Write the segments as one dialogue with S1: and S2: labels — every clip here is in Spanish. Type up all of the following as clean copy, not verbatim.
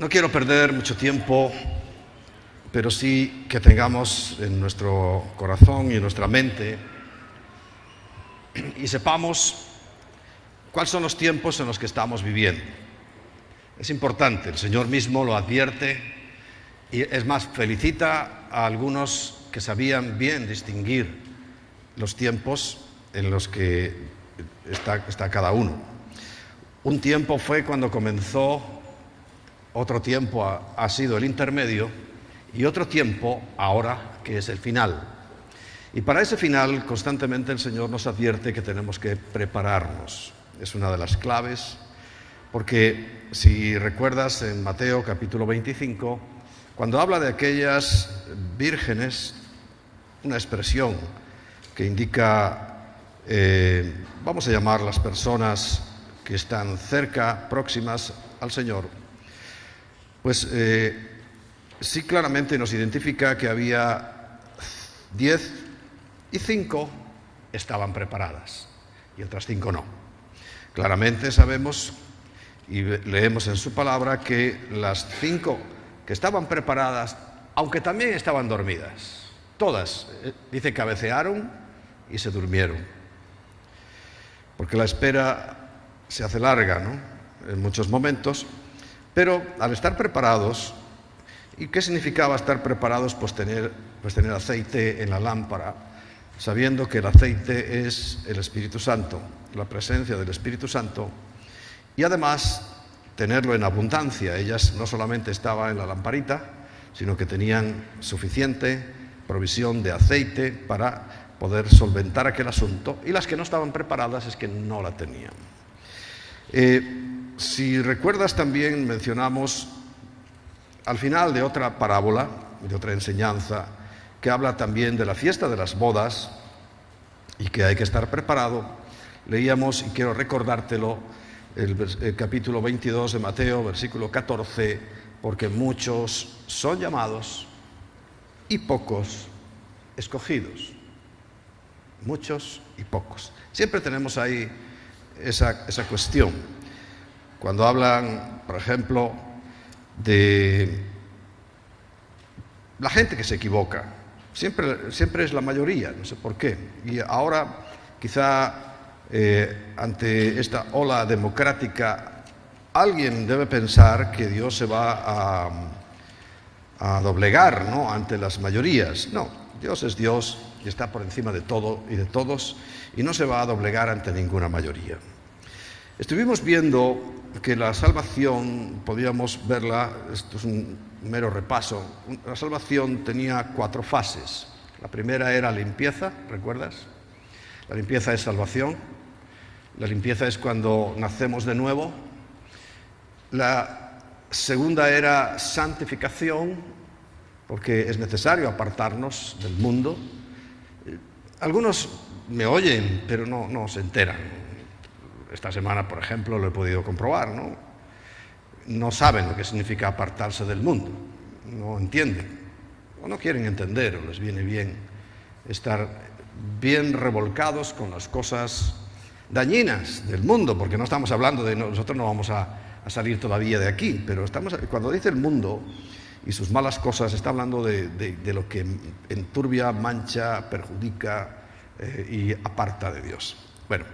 S1: No quiero perder mucho tiempo, pero sí que tengamos en nuestro corazón y en nuestra mente y sepamos cuáles son los tiempos en los que estamos viviendo. Es importante, el Señor mismo lo advierte y es más, felicita a algunos que sabían bien distinguir los tiempos en los que está cada uno. Un tiempo fue cuando comenzó, otro tiempo ha sido el intermedio y otro tiempo ahora que es el final. Y para ese final constantemente el Señor nos advierte que tenemos que prepararnos. Es una de las claves, porque si recuerdas en Mateo capítulo 25, cuando habla de aquellas vírgenes, una expresión que indica, vamos a llamar las personas que están cerca, próximas al Señor, pues sí claramente nos identifica que había 10 y 5 estaban preparadas y otras 5 no. Claramente sabemos y leemos en su palabra que las 5 que estaban preparadas, aunque también estaban dormidas, todas, dice, cabecearon y se durmieron. Porque la espera se hace larga, ¿no?, en muchos momentos, pero al estar preparados, ¿y qué significaba estar preparados? Pues tener aceite en la lámpara, sabiendo que el aceite es el Espíritu Santo, la presencia del Espíritu Santo, y además tenerlo en abundancia. Ellas no solamente estaban en la lamparita, sino que tenían suficiente provisión de aceite para poder solventar aquel asunto, y las que no estaban preparadas es que no la tenían. Si recuerdas, también mencionamos al final de otra parábola, de otra enseñanza, que habla también de la fiesta de las bodas y que hay que estar preparado. Leíamos, y quiero recordártelo, el capítulo 22 de Mateo, versículo 14, porque muchos son llamados y pocos escogidos. Muchos y pocos. Siempre tenemos ahí esa cuestión. Cuando hablan, por ejemplo, de la gente que se equivoca, siempre es la mayoría, no sé por qué. Y ahora, quizá ante esta ola democrática, alguien debe pensar que Dios se va a doblegar, ¿no?, ante las mayorías. No, Dios es Dios y está por encima de todo y de todos, y no se va a doblegar ante ninguna mayoría. Estuvimos viendo que la salvación, podíamos verla, esto es un mero repaso, la salvación tenía 4 fases. La primera era limpieza, ¿recuerdas? La limpieza es salvación, la limpieza es cuando nacemos de nuevo. La segunda era santificación, porque es necesario apartarnos del mundo. Algunos me oyen, pero no se enteran. Esta semana, por ejemplo, lo he podido comprobar, ¿no? No saben lo que significa apartarse del mundo, no entienden, o no quieren entender, o les viene bien estar bien revolcados con las cosas dañinas del mundo, porque no estamos hablando de, nosotros no vamos a salir todavía de aquí, pero cuando dice el mundo y sus malas cosas, está hablando de lo que enturbia, mancha, perjudica y aparta de Dios. Bueno,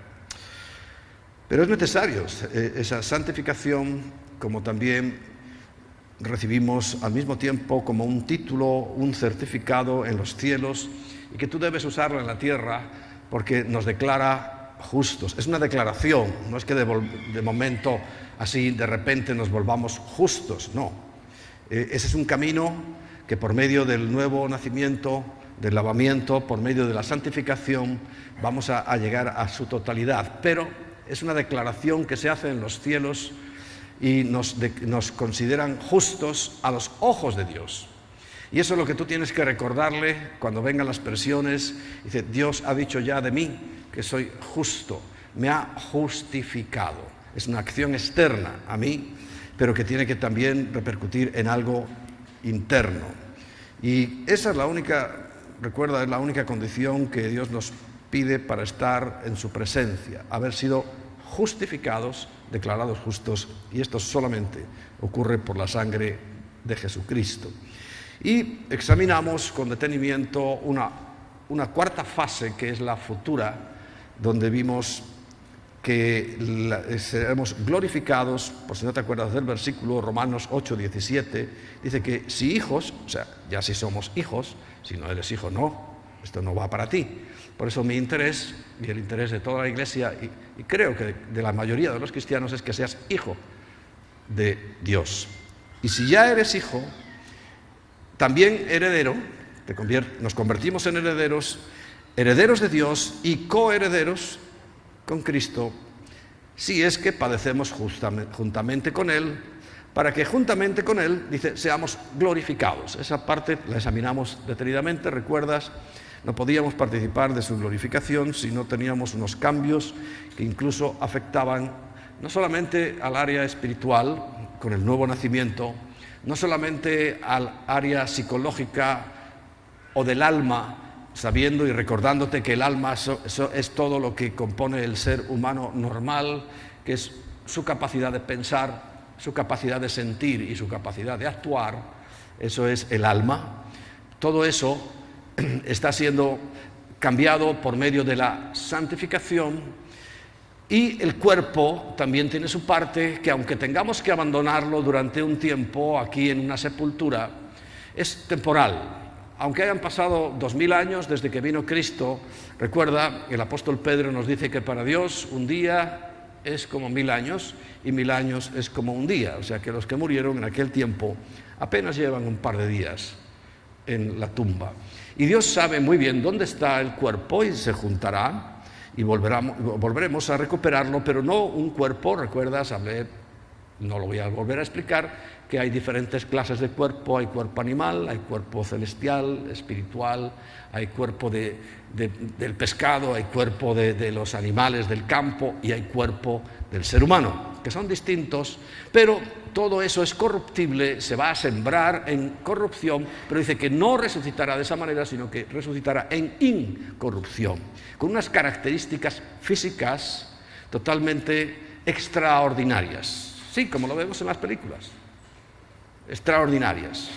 S1: pero es necesario esa santificación, como también recibimos al mismo tiempo como un título, un certificado en los cielos, y que tú debes usarlo en la tierra porque nos declara justos. Es una declaración, no es que de momento, así de repente nos volvamos justos, no. Ese es un camino que por medio del nuevo nacimiento, del lavamiento, por medio de la santificación, vamos a llegar a su totalidad, pero es una declaración que se hace en los cielos y nos consideran justos a los ojos de Dios. Y eso es lo que tú tienes que recordarle cuando vengan las presiones. Dice, Dios ha dicho ya de mí que soy justo, me ha justificado. Es una acción externa a mí, pero que tiene que también repercutir en algo interno. Y esa es la única, recuerda, es la única condición que Dios nos pide para estar en su presencia, haber sido justificados, declarados justos, y esto solamente ocurre por la sangre de Jesucristo. Y examinamos con detenimiento una cuarta fase, que es la futura, donde vimos que seremos glorificados. Por si no te acuerdas del versículo, Romanos 8:17, dice que si hijos, o sea, ya si somos hijos, si no eres hijo, no, esto no va para ti. Por eso mi interés y el interés de toda la Iglesia, y creo que de la mayoría de los cristianos, es que seas hijo de Dios. Y si ya eres hijo, también heredero, nos convertimos en herederos, herederos de Dios y coherederos con Cristo, si es que padecemos juntamente con Él, para que juntamente con Él, dice, seamos glorificados. Esa parte la examinamos detenidamente, ¿recuerdas? No podíamos participar de su glorificación si no teníamos unos cambios que incluso afectaban no solamente al área espiritual, con el nuevo nacimiento, no solamente al área psicológica o del alma, sabiendo y recordándote que el alma eso es todo lo que compone el ser humano normal, que es su capacidad de pensar, su capacidad de sentir y su capacidad de actuar. Eso es el alma. Todo eso está siendo cambiado por medio de la santificación, y el cuerpo también tiene su parte, que aunque tengamos que abandonarlo durante un tiempo aquí en una sepultura, es temporal. Aunque hayan pasado 2000 años desde que vino Cristo, recuerda, el apóstol Pedro nos dice que para Dios un día es como 1000 años y 1000 años es como un día. O sea que los que murieron en aquel tiempo apenas llevan un par de días en la tumba. Y Dios sabe muy bien dónde está el cuerpo y se juntará y volveremos a recuperarlo, pero no un cuerpo, recuerdas, no lo voy a volver a explicar, que hay diferentes clases de cuerpo. Hay cuerpo animal, hay cuerpo celestial, espiritual, hay cuerpo del pescado, hay cuerpo de los animales del campo y hay cuerpo del ser humano, que son distintos, pero todo eso es corruptible, se va a sembrar en corrupción, pero dice que no resucitará de esa manera, sino que resucitará en incorrupción, con unas características físicas totalmente extraordinarias. Sí, como lo vemos en las películas. Extraordinarias.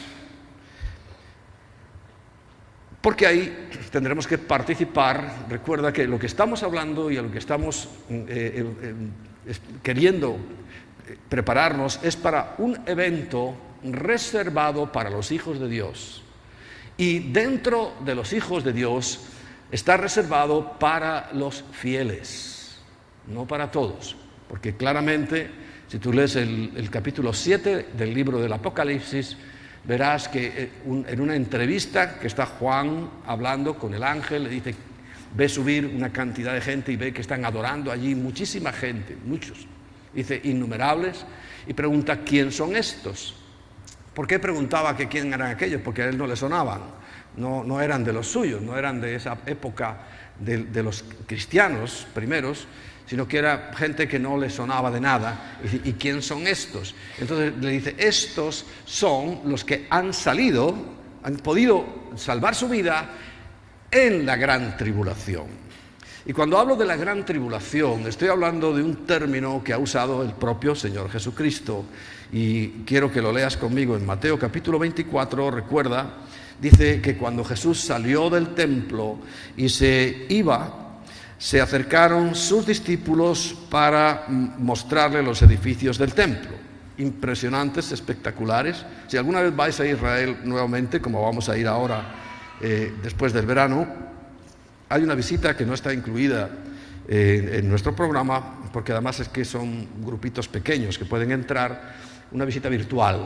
S1: Porque ahí tendremos que participar. Recuerda que lo que estamos hablando y a lo que estamos queriendo prepararnos es para un evento reservado para los hijos de Dios. Y dentro de los hijos de Dios está reservado para los fieles, no para todos. Porque claramente, si tú lees el capítulo 7 del libro del Apocalipsis, verás que en una entrevista que está Juan hablando con el ángel, le dice, ve subir una cantidad de gente y ve que están adorando allí muchísima gente, muchos. Dice, innumerables, y pregunta, ¿quién son estos? ¿Por qué preguntaba que quién eran aquellos? Porque a él no le sonaban, no eran de los suyos, no eran de esa época de los cristianos primeros, sino que era gente que no le sonaba de nada. ¿Y quién son estos? Entonces le dice, estos son los que han salido, han podido salvar su vida en la gran tribulación. Y cuando hablo de la gran tribulación, estoy hablando de un término que ha usado el propio Señor Jesucristo. Y quiero que lo leas conmigo en Mateo capítulo 24, recuerda, dice que cuando Jesús salió del templo y se iba, se acercaron sus discípulos para mostrarle los edificios del templo. Impresionantes, espectaculares. Si alguna vez vais a Israel nuevamente, como vamos a ir ahora después del verano, hay una visita que no está incluida en nuestro programa, porque además es que son grupitos pequeños que pueden entrar, una visita virtual.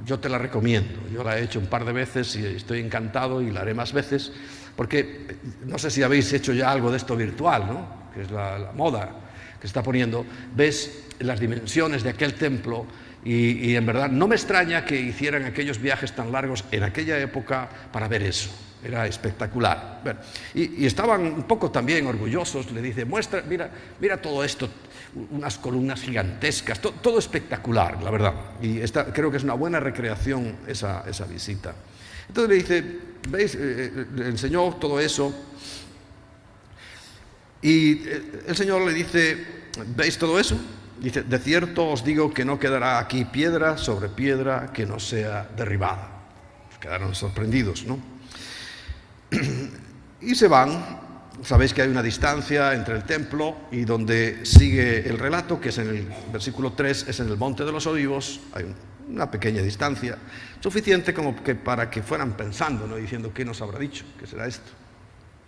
S1: Yo te la recomiendo, yo la he hecho un par de veces y estoy encantado y la haré más veces, porque no sé si habéis hecho ya algo de esto virtual, ¿no? Que es la moda que se está poniendo. Ves las dimensiones de aquel templo y en verdad no me extraña que hicieran aquellos viajes tan largos en aquella época para ver eso. Era espectacular. Bueno, y estaban un poco también orgullosos. Le dice, mira todo esto, unas columnas gigantescas, todo espectacular, la verdad. Y creo que es una buena recreación esa visita. Entonces le dice, ¿veis? Le enseñó todo eso. Y el Señor le dice, ¿veis todo eso? Dice, de cierto os digo que no quedará aquí piedra sobre piedra que no sea derribada. Quedaron sorprendidos, ¿no? Y se van. Sabéis que hay una distancia entre el templo y donde sigue el relato, que es en el versículo 3, es en el Monte de los Olivos. Hay una pequeña distancia, suficiente como que para que fueran pensando, ¿no? Diciendo, ¿qué nos habrá dicho? ¿Qué será esto?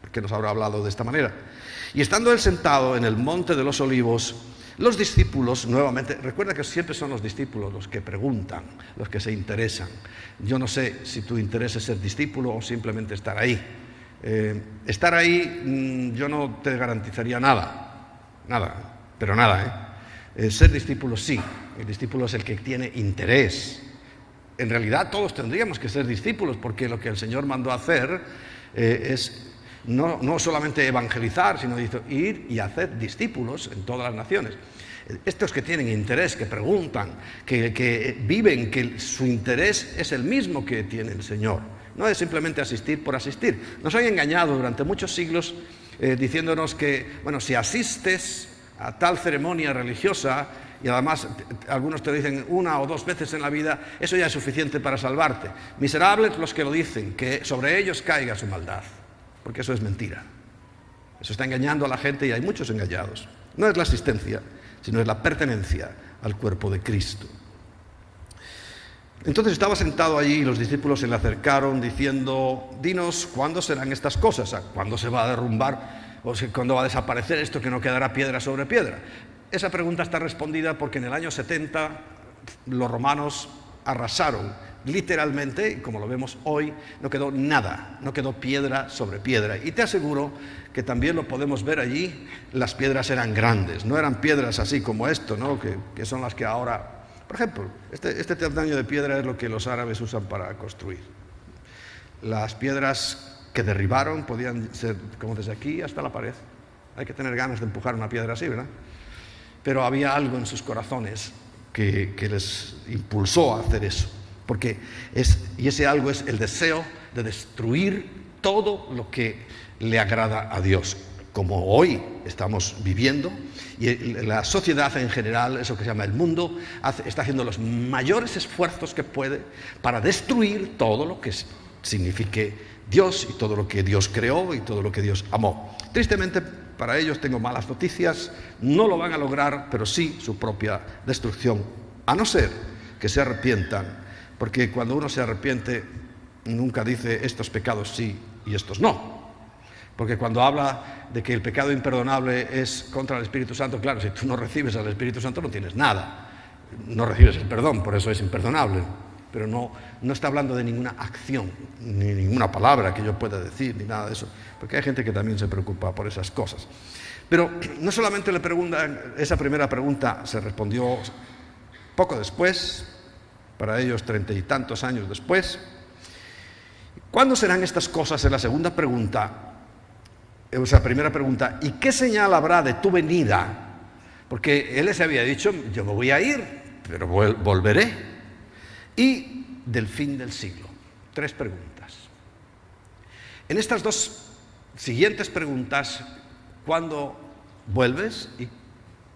S1: ¿Por qué nos habrá hablado de esta manera? Y estando él sentado en el Monte de los Olivos, los discípulos, nuevamente, recuerda que siempre son los discípulos los que preguntan, los que se interesan. Yo no sé si tu interés es ser discípulo o simplemente estar ahí. Estar ahí yo no te garantizaría nada, pero nada. Ser discípulo sí, el discípulo es el que tiene interés. En realidad todos tendríamos que ser discípulos, porque lo que el Señor mandó a hacer es no solamente evangelizar, sino ir y hacer discípulos en todas las naciones. Estos que tienen interés, que preguntan, que viven, que su interés es el mismo que tiene el Señor. No es simplemente asistir por asistir. Nos han engañado durante muchos siglos diciéndonos que, bueno, si asistes a tal ceremonia religiosa, y además algunos te lo dicen 1 o 2 veces en la vida, eso ya es suficiente para salvarte. Miserables los que lo dicen, que sobre ellos caiga su maldad, porque eso es mentira. Eso está engañando a la gente y hay muchos engañados. No es la asistencia, sino es la pertenencia al cuerpo de Cristo. Entonces estaba sentado allí y los discípulos se le acercaron diciendo, dinos, ¿cuándo serán estas cosas? ¿Cuándo se va a derrumbar? ¿O cuándo va a desaparecer esto que no quedará piedra sobre piedra? Esa pregunta está respondida porque en el año 70 los romanos arrasaron literalmente, y como lo vemos hoy, no quedó nada, no quedó piedra sobre piedra. Y te aseguro que también lo podemos ver allí, las piedras eran grandes, no eran piedras así como esto, ¿no? que son las que ahora... Por ejemplo, este tamaño de piedra es lo que los árabes usan para construir. Las piedras que derribaron podían ser como desde aquí hasta la pared. Hay que tener ganas de empujar una piedra así, ¿verdad? Pero había algo en sus corazones que les impulsó a hacer eso. Y ese algo es el deseo de destruir todo lo que le agrada a Dios. Como hoy estamos viviendo, y la sociedad en general, eso que se llama el mundo, está haciendo los mayores esfuerzos que puede para destruir todo lo que signifique Dios y todo lo que Dios creó y todo lo que Dios amó. Tristemente para ellos tengo malas noticias, no lo van a lograr, pero sí su propia destrucción, a no ser que se arrepientan, porque cuando uno se arrepiente nunca dice estos pecados sí y estos no. Porque cuando habla de que el pecado imperdonable es contra el Espíritu Santo, claro, si tú no recibes al Espíritu Santo no tienes nada. No recibes el perdón, por eso es imperdonable. Pero no está hablando de ninguna acción, ni ninguna palabra que yo pueda decir, ni nada de eso. Porque hay gente que también se preocupa por esas cosas. Pero no solamente le preguntan, esa primera pregunta se respondió poco después, para ellos 30 y tantos años después. ¿Cuándo serán estas cosas? Es la segunda pregunta. Esa primera pregunta, ¿y qué señal habrá de tu venida? Porque él les había dicho, yo me voy a ir, pero volveré. Y del fin del siglo. 3 preguntas. En estas 2 siguientes preguntas, ¿cuándo vuelves? ¿Y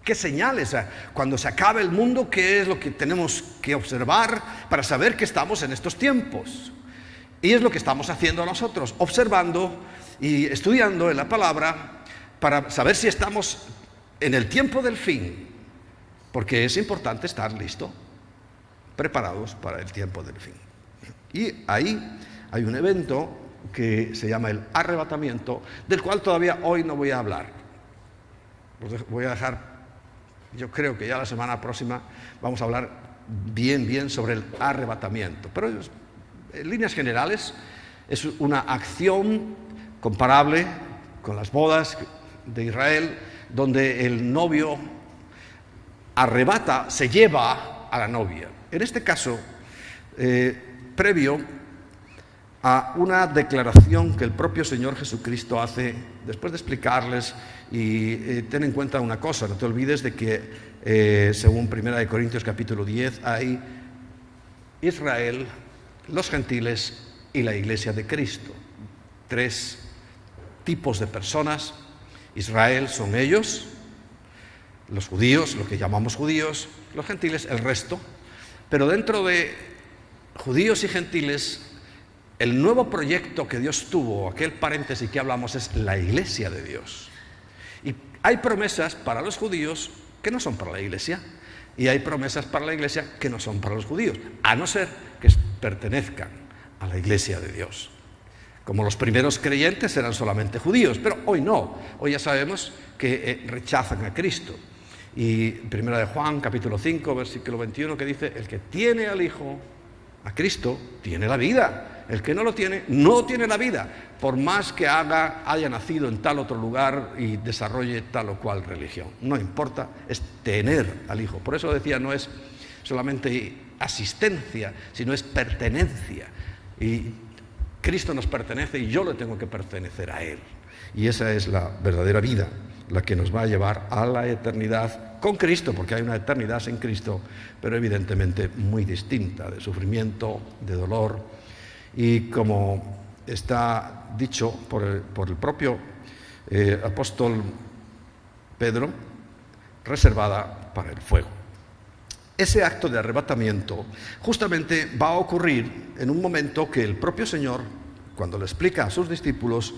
S1: qué señales? Cuando se acabe el mundo, ¿qué es lo que tenemos que observar para saber que estamos en estos tiempos? Y es lo que estamos haciendo nosotros, observando y estudiando en la palabra para saber si estamos en el tiempo del fin, porque es importante estar listo, preparados para el tiempo del fin. Y ahí hay un evento que se llama el arrebatamiento, del cual todavía hoy no voy a hablar. Voy a dejar, yo creo que ya la semana próxima vamos a hablar bien sobre el arrebatamiento, pero en líneas generales es una acción comparable con las bodas de Israel, donde el novio arrebata, se lleva a la novia. En este caso, previo a una declaración que el propio Señor Jesucristo hace, después de explicarles, y ten en cuenta una cosa, no te olvides de que, según 1 Corintios capítulo 10, hay Israel, los gentiles y la iglesia de Cristo. 3 tipos de personas, Israel son ellos, los judíos, lo que llamamos judíos, los gentiles, el resto. Pero dentro de judíos y gentiles, el nuevo proyecto que Dios tuvo, aquel paréntesis que hablamos, es la iglesia de Dios. Y hay promesas para los judíos que no son para la iglesia, y hay promesas para la iglesia que no son para los judíos, a no ser que pertenezcan a la iglesia de Dios. Como los primeros creyentes eran solamente judíos, pero hoy no. Hoy ya sabemos que rechazan a Cristo. Y 1 de Juan, capítulo 5, versículo 21, que dice: el que tiene al Hijo, a Cristo, tiene la vida. El que no lo tiene, no tiene la vida, por más que haya nacido en tal otro lugar y desarrolle tal o cual religión. No importa, es tener al Hijo. Por eso decía, no es solamente asistencia, sino es pertenencia. Y Cristo nos pertenece y yo le tengo que pertenecer a Él. Y esa es la verdadera vida, la que nos va a llevar a la eternidad con Cristo, porque hay una eternidad sin Cristo, pero evidentemente muy distinta, de sufrimiento, de dolor, y como está dicho por el propio apóstol Pedro, reservada para el fuego. Ese acto de arrebatamiento justamente va a ocurrir en un momento que el propio Señor, cuando le explica a sus discípulos,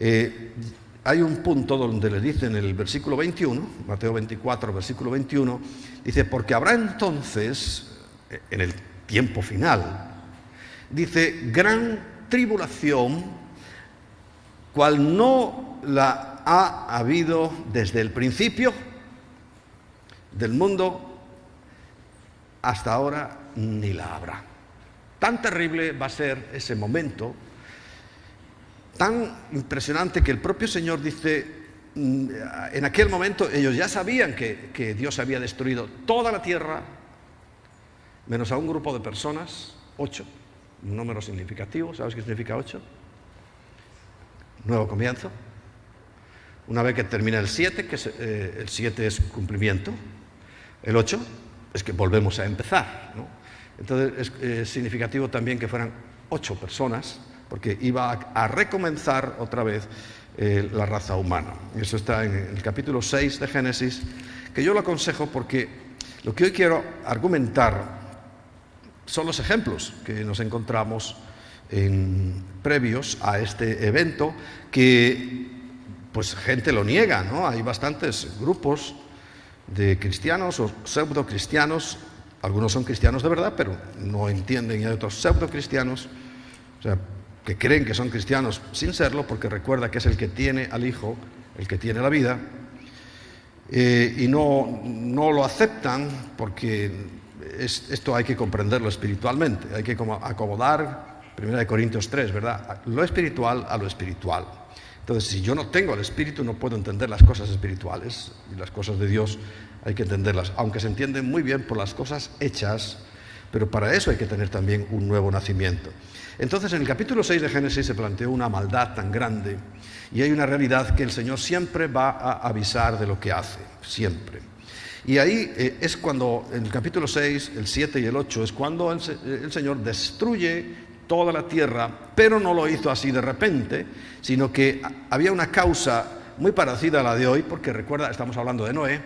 S1: hay un punto donde le dice en el versículo 21, Mateo 24, versículo 21, dice: porque habrá entonces, en el tiempo final, dice, gran tribulación, cual no la ha habido desde el principio del mundo hasta ahora, ni la habrá. Tan terrible va a ser ese momento, tan impresionante, que el propio Señor dice, en aquel momento ellos ya sabían que Dios había destruido toda la tierra, menos a un grupo de personas, 8, un número significativo. ¿Sabes qué significa 8? Nuevo comienzo. Una vez que termina el 7, el 7 es cumplimiento, el 8 es que volvemos a empezar, ¿no? Entonces es significativo también que fueran 8 personas, porque iba a recomenzar otra vez la raza humana. Y eso está en el capítulo 6 de Génesis, que yo lo aconsejo porque lo que hoy quiero argumentar son los ejemplos que nos encontramos previos a este evento, que pues gente lo niega, ¿no? Hay bastantes grupos de cristianos o pseudo cristianos, algunos son cristianos de verdad, pero no entienden, y hay otros pseudo cristianos, o sea, que creen que son cristianos sin serlo, porque recuerda que es el que tiene al Hijo, el que tiene la vida, y no lo aceptan, porque esto hay que comprenderlo espiritualmente, hay que acomodar 1 Corintios 3, ¿verdad? Lo espiritual a lo espiritual. Entonces, si yo no tengo el Espíritu, no puedo entender las cosas espirituales, y las cosas de Dios hay que entenderlas, aunque se entienden muy bien por las cosas hechas, pero para eso hay que tener también un nuevo nacimiento. Entonces, en el capítulo 6 de Génesis se planteó una maldad tan grande, y hay una realidad que el Señor siempre va a avisar de lo que hace, siempre. Y ahí es cuando, en el capítulo 6, el 7 y el 8, es cuando el Señor destruye toda la tierra, pero no lo hizo así de repente, sino que había una causa muy parecida a la de hoy, porque recuerda, estamos hablando de Noé,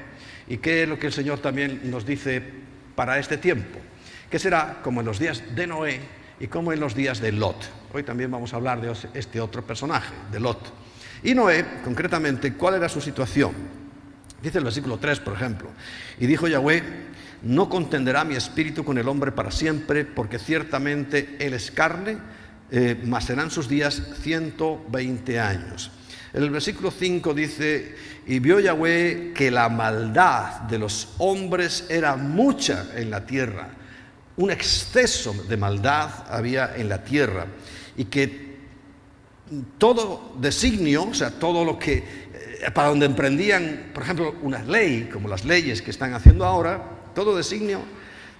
S1: y qué es lo que el Señor también nos dice para este tiempo, que será como en los días de Noé y como en los días de Lot. Hoy también vamos a hablar de este otro personaje, de Lot. Y Noé, concretamente, ¿cuál era su situación? Dice el versículo 3, por ejemplo: y dijo Yahweh, no contenderá mi espíritu con el hombre para siempre, porque ciertamente él es carne, mas serán sus días 120 años. En el versículo 5 dice: y vio Yahweh que la maldad de los hombres era mucha en la tierra, un exceso de maldad había en la tierra, y que todo designio, o sea, todo lo que para donde emprendían, por ejemplo, una ley, como las leyes que están haciendo ahora, todo designio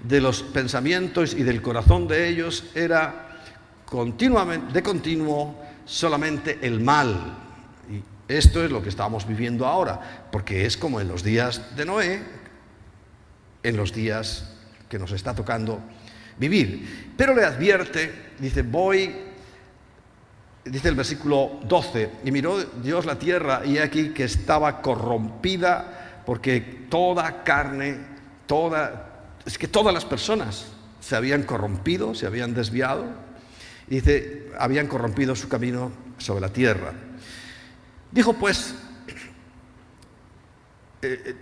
S1: de los pensamientos y del corazón de ellos era continuamente, de continuo, solamente el mal. Y esto es lo que estamos viviendo ahora, porque es como en los días de Noé, en los días que nos está tocando vivir. Pero le advierte, dice, voy dice el versículo 12, y miró Dios la tierra y he aquí que estaba corrompida porque toda carne, es que todas las personas se habían corrompido, se habían desviado, y dice, habían corrompido su camino sobre la tierra. Dijo pues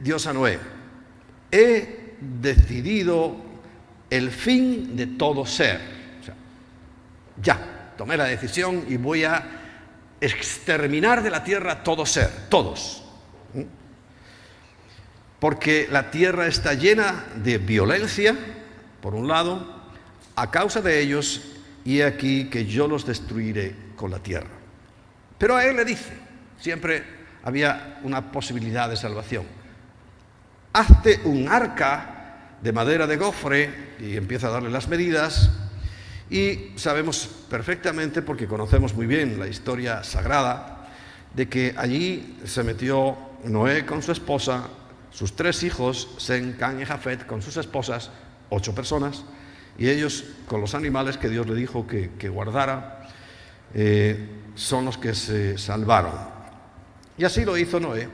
S1: Dios a Noé, he decidido el fin de todo ser. O sea, ya, tomé la decisión y voy a exterminar de la tierra todo ser, todos. Porque la tierra está llena de violencia, por un lado, a causa de ellos, y he aquí que yo los destruiré con la tierra. Pero a él le dice, siempre había una posibilidad de salvación. Hazte un arca de madera de gofre, y empieza a darle las medidas, y sabemos perfectamente, porque conocemos muy bien la historia sagrada, de que allí se metió Noé con su esposa, sus 3 hijos, Sem, Cam y Jafet, con sus esposas, 8 personas, y ellos con los animales que Dios le dijo que guardara, son los que se salvaron. Y así lo hizo Noé,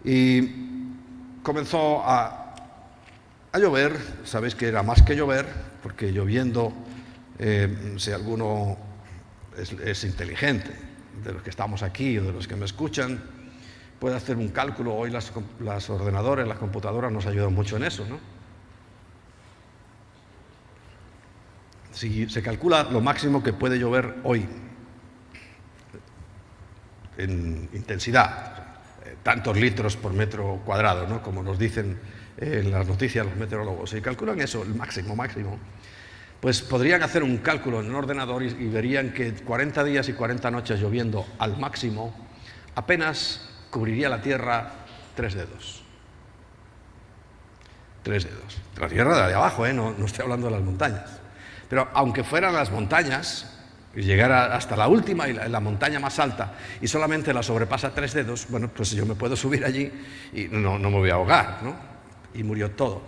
S1: y comenzó a llover. Sabéis que era más que llover, porque lloviendo, si alguno es inteligente, de los que estamos aquí o de los que me escuchan, puede hacer un cálculo. Hoy las ordenadores, las computadoras nos ayudan mucho en eso, ¿no? Si se calcula lo máximo que puede llover hoy en intensidad, tantos litros por metro cuadrado, ¿no?, como nos dicen en las noticias los meteorólogos, si calculan eso, el máximo, pues podrían hacer un cálculo en un ordenador y verían que 40 días y 40 noches lloviendo al máximo apenas cubriría la tierra 3 dedos. 3 dedos. La tierra de abajo, no estoy hablando de las montañas. Pero aunque fueran las montañas y llegara hasta la última y la montaña más alta y solamente la sobrepasa 3 dedos, bueno, pues yo me puedo subir allí y no me voy a ahogar, ¿no? Y murió todo,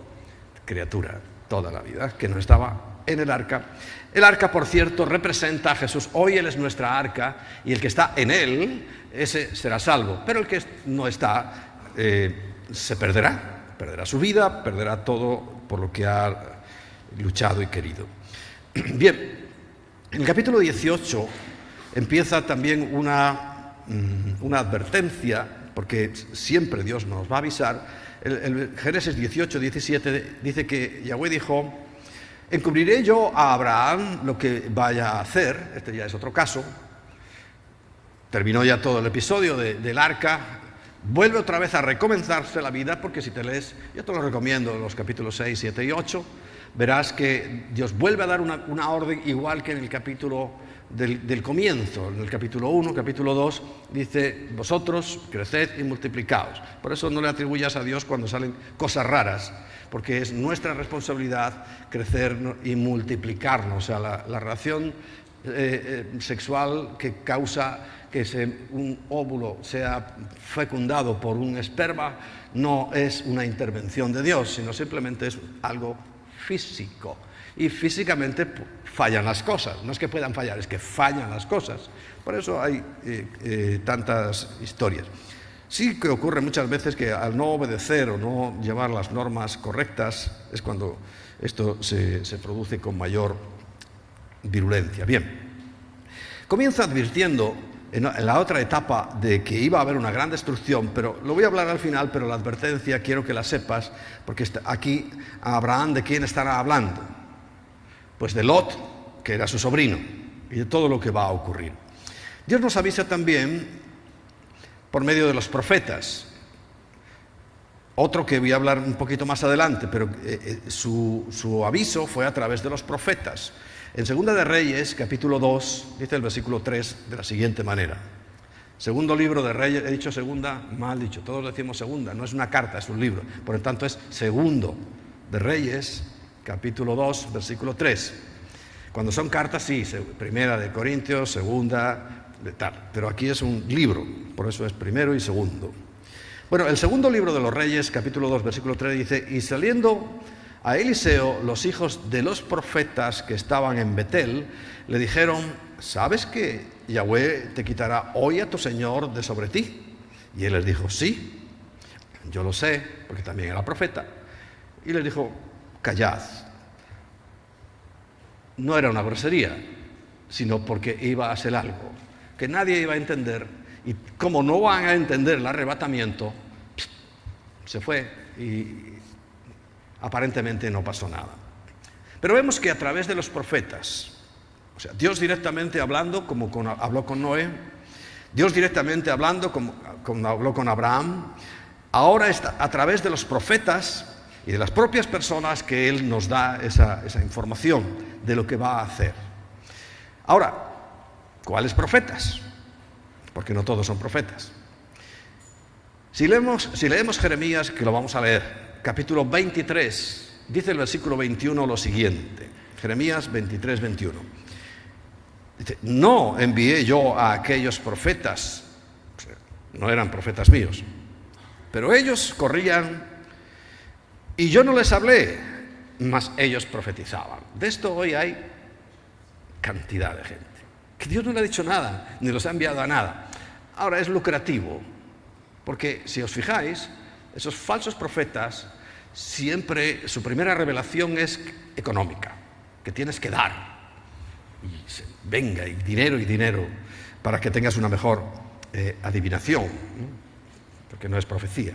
S1: criatura, toda la vida, que no estaba en el arca. El arca, por cierto, representa a Jesús. Hoy Él es nuestra arca y el que está en Él, ese será salvo. Pero el que no está, se perderá su vida, perderá todo por lo que ha luchado y querido. Bien, en el capítulo 18 empieza también una advertencia, porque siempre Dios nos va a avisar. El Génesis 18, 17 dice que Yahweh dijo, encubriré yo a Abraham lo que vaya a hacer. Este ya es otro caso. Terminó ya todo el episodio del arca. Vuelve otra vez a recomenzarse la vida, porque si te lees, yo te lo recomiendo, los capítulos 6, 7 y 8, verás que Dios vuelve a dar una orden igual que en el capítulo del comienzo. En el capítulo 1, capítulo 2, dice, vosotros creced y multiplicaos. Por eso no le atribuyas a Dios cuando salen cosas raras, porque es nuestra responsabilidad crecer y multiplicarnos. O sea, la relación sexual que causa que un óvulo sea fecundado por un esperma no es una intervención de Dios, sino simplemente es algo físico. Y físicamente fallan las cosas. No es que puedan fallar, es que fallan las cosas. Por eso hay tantas historias. Sí que ocurre muchas veces que al no obedecer o no llevar las normas correctas es cuando esto se produce con mayor virulencia. Bien, comienza advirtiendo en la otra etapa de que iba a haber una gran destrucción, pero lo voy a hablar al final, pero la advertencia quiero que la sepas, porque aquí a Abraham, ¿de quién estará hablando? Pues de Lot, que era su sobrino, y de todo lo que va a ocurrir. Dios nos avisa también por medio de los profetas. Otro que voy a hablar un poquito más adelante, pero su aviso fue a través de los profetas. En Segunda de Reyes, capítulo 2, dice el versículo 3 de la siguiente manera. Segundo libro de Reyes, he dicho segunda, mal dicho, todos decimos segunda, no es una carta, es un libro. Por lo tanto es Segundo de Reyes, capítulo 2, versículo 3. Cuando son cartas, sí, Primera de Corintios, Segunda, de tal. Pero aquí es un libro, por eso es primero y segundo. Bueno, el segundo libro de los Reyes, capítulo 2, versículo 3, dice, y saliendo a Eliseo, los hijos de los profetas que estaban en Betel, le dijeron, ¿sabes que Yahweh te quitará hoy a tu señor de sobre ti? Y él les dijo, sí, yo lo sé, porque también era profeta. Y les dijo, callad. No era una grosería, sino porque iba a ser algo que nadie iba a entender, y como no van a entender el arrebatamiento, se fue y aparentemente no pasó nada. Pero vemos que a través de los profetas, o sea, Dios directamente hablando, como habló con Noé, Dios directamente hablando, como habló con Abraham, ahora está a través de los profetas y de las propias personas que Él nos da esa información de lo que va a hacer. Ahora, ¿cuáles profetas? Porque no todos son profetas. Si leemos Jeremías, que lo vamos a leer, capítulo 23, dice el versículo 21 lo siguiente. Jeremías 23, 21. Dice, no envié yo a aquellos profetas, no eran profetas míos, pero ellos corrían y yo no les hablé, mas ellos profetizaban. De esto hoy hay cantidad de gente, que Dios no le ha dicho nada, ni los ha enviado a nada. Ahora es lucrativo, porque si os fijáis, esos falsos profetas siempre su primera revelación es económica, que tienes que dar. Y venga, y dinero, para que tengas una mejor adivinación, ¿no? Porque no es profecía.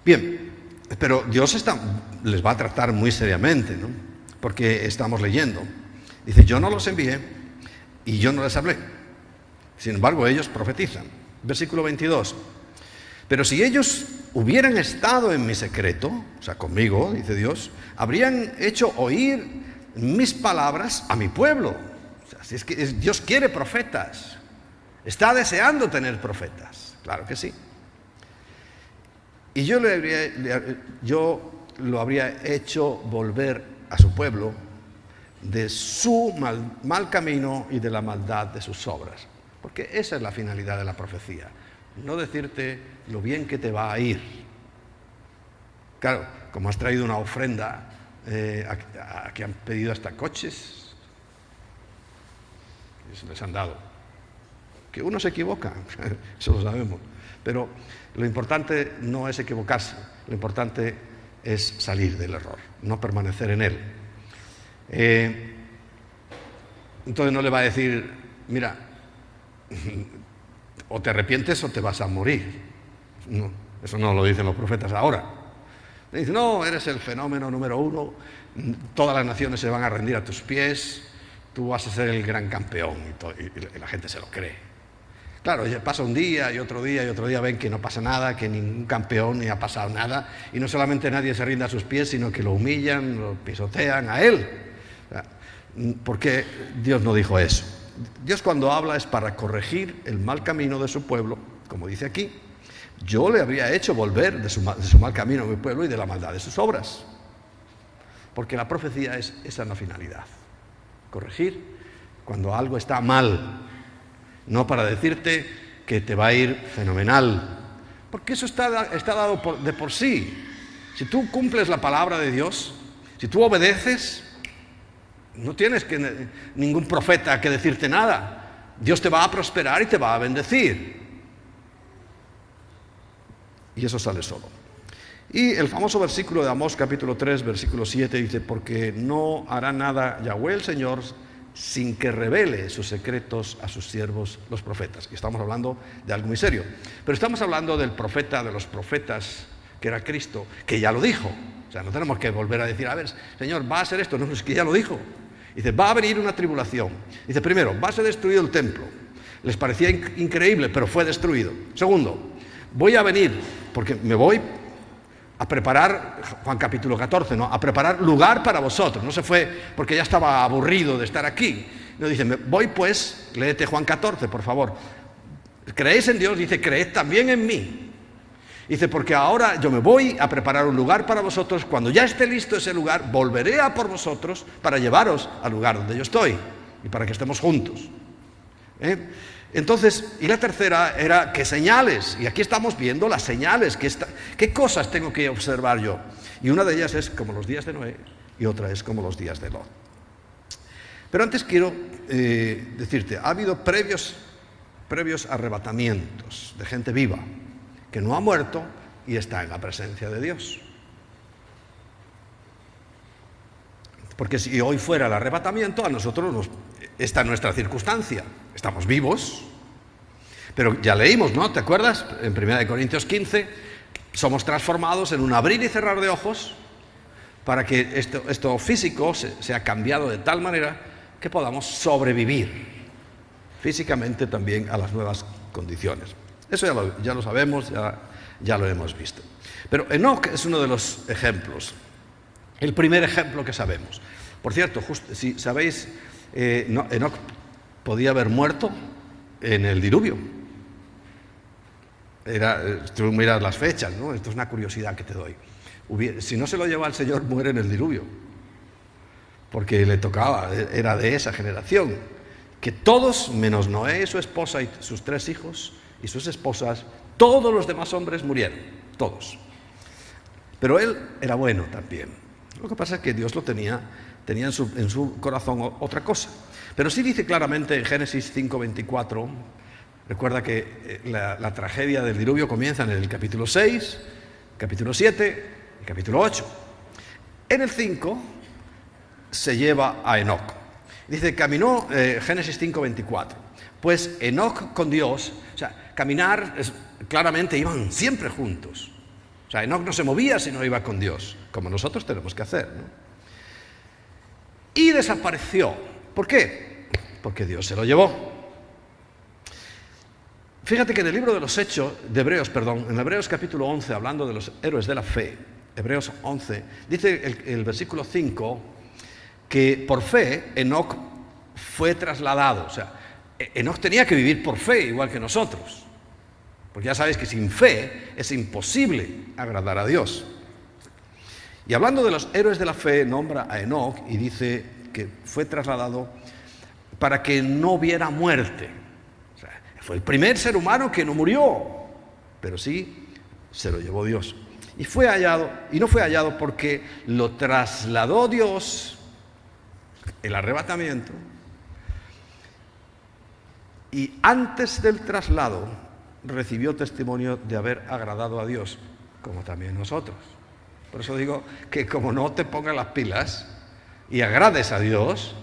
S1: Bien, pero Dios les va a tratar muy seriamente, ¿no? Porque estamos leyendo. Dice, yo no los envié y yo no les hablé. Sin embargo, ellos profetizan. Versículo 22. Pero si ellos hubieran estado en mi secreto, o sea, conmigo, dice Dios, habrían hecho oír mis palabras a mi pueblo. O sea, si es que Dios quiere profetas, está deseando tener profetas, claro que sí. Y yo lo habría hecho volver a su pueblo de su mal camino y de la maldad de sus obras, porque esa es la finalidad de la profecía, no decirte lo bien que te va a ir. Claro, como has traído una ofrenda a que han pedido hasta coches, y se les han dado. Que uno se equivoca, eso lo sabemos, pero lo importante no es equivocarse, lo importante es salir del error, no permanecer en él. Entonces no le va a decir, mira, o te arrepientes o te vas a morir. No, eso no lo dicen los profetas ahora. Le dicen, no, eres el fenómeno número uno, todas las naciones se van a rendir a tus pies, tú vas a ser el gran campeón, y la gente se lo cree. Claro, pasa un día y otro día ven que no pasa nada, que ningún campeón ni ha pasado nada, y no solamente nadie se rinde a sus pies, sino que lo humillan, lo pisotean a él. Porque Dios no dijo eso. Dios cuando habla es para corregir el mal camino de su pueblo, como dice aquí. Yo le habría hecho volver de su mal camino a mi pueblo y de la maldad de sus obras. Porque la profecía esa es la finalidad. Corregir cuando algo está mal. No para decirte que te va a ir fenomenal. Porque eso está dado de por sí. Si tú cumples la palabra de Dios, si tú obedeces, no tienes ningún profeta que decirte nada. Dios te va a prosperar y te va a bendecir. Y eso sale solo. Y el famoso versículo de Amós capítulo 3, versículo 7 dice, porque no hará nada Yahweh el Señor sin que revele sus secretos a sus siervos los profetas. Y estamos hablando de algo muy serio. Pero estamos hablando del profeta de los profetas, que era Cristo, que ya lo dijo. O sea, no tenemos que volver a decir, a ver, Señor, ¿va a ser esto? No, es que ya lo dijo. Dice, va a venir una tribulación. Dice, primero, va a ser destruido el templo. Les parecía increíble, pero fue destruido. Segundo, voy a venir, porque me voy a preparar, Juan capítulo 14, ¿no? A preparar lugar para vosotros. No se fue porque ya estaba aburrido de estar aquí. No, dice, voy pues, léete Juan 14, por favor. ¿Creéis en Dios? Dice, creed también en mí. Dice, porque ahora yo me voy a preparar un lugar para vosotros. Cuando ya esté listo ese lugar, volveré a por vosotros para llevaros al lugar donde yo estoy y para que estemos juntos. Entonces, y la tercera era qué señales, y aquí estamos viendo las señales, qué cosas tengo que observar yo. Y una de ellas es como los días de Noé y otra es como los días de Lot. Pero antes quiero decirte, ha habido previos arrebatamientos de gente viva que no ha muerto y está en la presencia de Dios. Porque si hoy fuera el arrebatamiento, a nosotros esta es nuestra circunstancia. Estamos vivos, pero ya leímos, ¿no? ¿Te acuerdas? En 1 Corintios 15, somos transformados en un abrir y cerrar de ojos para que esto físico sea cambiado de tal manera que podamos sobrevivir físicamente también a las nuevas condiciones. Eso ya lo sabemos, ya lo hemos visto. Pero Enoc es uno de los ejemplos. El primer ejemplo que sabemos. Por cierto, si sabéis, Enoc podía haber muerto en el diluvio. Tú miras las fechas, ¿no? Esto es una curiosidad que te doy. Si no se lo lleva el Señor, muere en el diluvio. Porque le tocaba, era de esa generación. Que todos, menos Noé, su esposa y sus 3 hijos y sus esposas, todos los demás hombres murieron. Todos. Pero él era bueno también. Lo que pasa es que Dios lo tenía en su corazón otra cosa. Pero sí dice claramente en Génesis 5:24, recuerda que la tragedia del diluvio comienza en el capítulo 6, capítulo 7 y capítulo 8. En el 5 se lleva a Enoc. Dice, caminó, Génesis 5:24, pues Enoc con Dios, o sea, caminar, claramente iban siempre juntos. O sea, Enoc no se movía si no iba con Dios, como nosotros tenemos que hacer, ¿no? Y desapareció. ¿Por qué? Porque Dios se lo llevó. Fíjate que en el libro de los Hechos, en Hebreos capítulo 11, hablando de los héroes de la fe, Hebreos 11, dice el versículo 5, que por fe Enoc fue trasladado. O sea, Enoc tenía que vivir por fe, igual que nosotros. Porque ya sabéis que sin fe es imposible agradar a Dios. Y hablando de los héroes de la fe, nombra a Enoc y dice que fue trasladado para que no hubiera muerte. O sea, fue el primer ser humano que no murió, pero sí se lo llevó Dios. Y no fue hallado porque lo trasladó Dios, el arrebatamiento, y antes del traslado recibió testimonio de haber agradado a Dios, como también nosotros. Por eso digo que como no te pongas las pilas y agrades a Dios,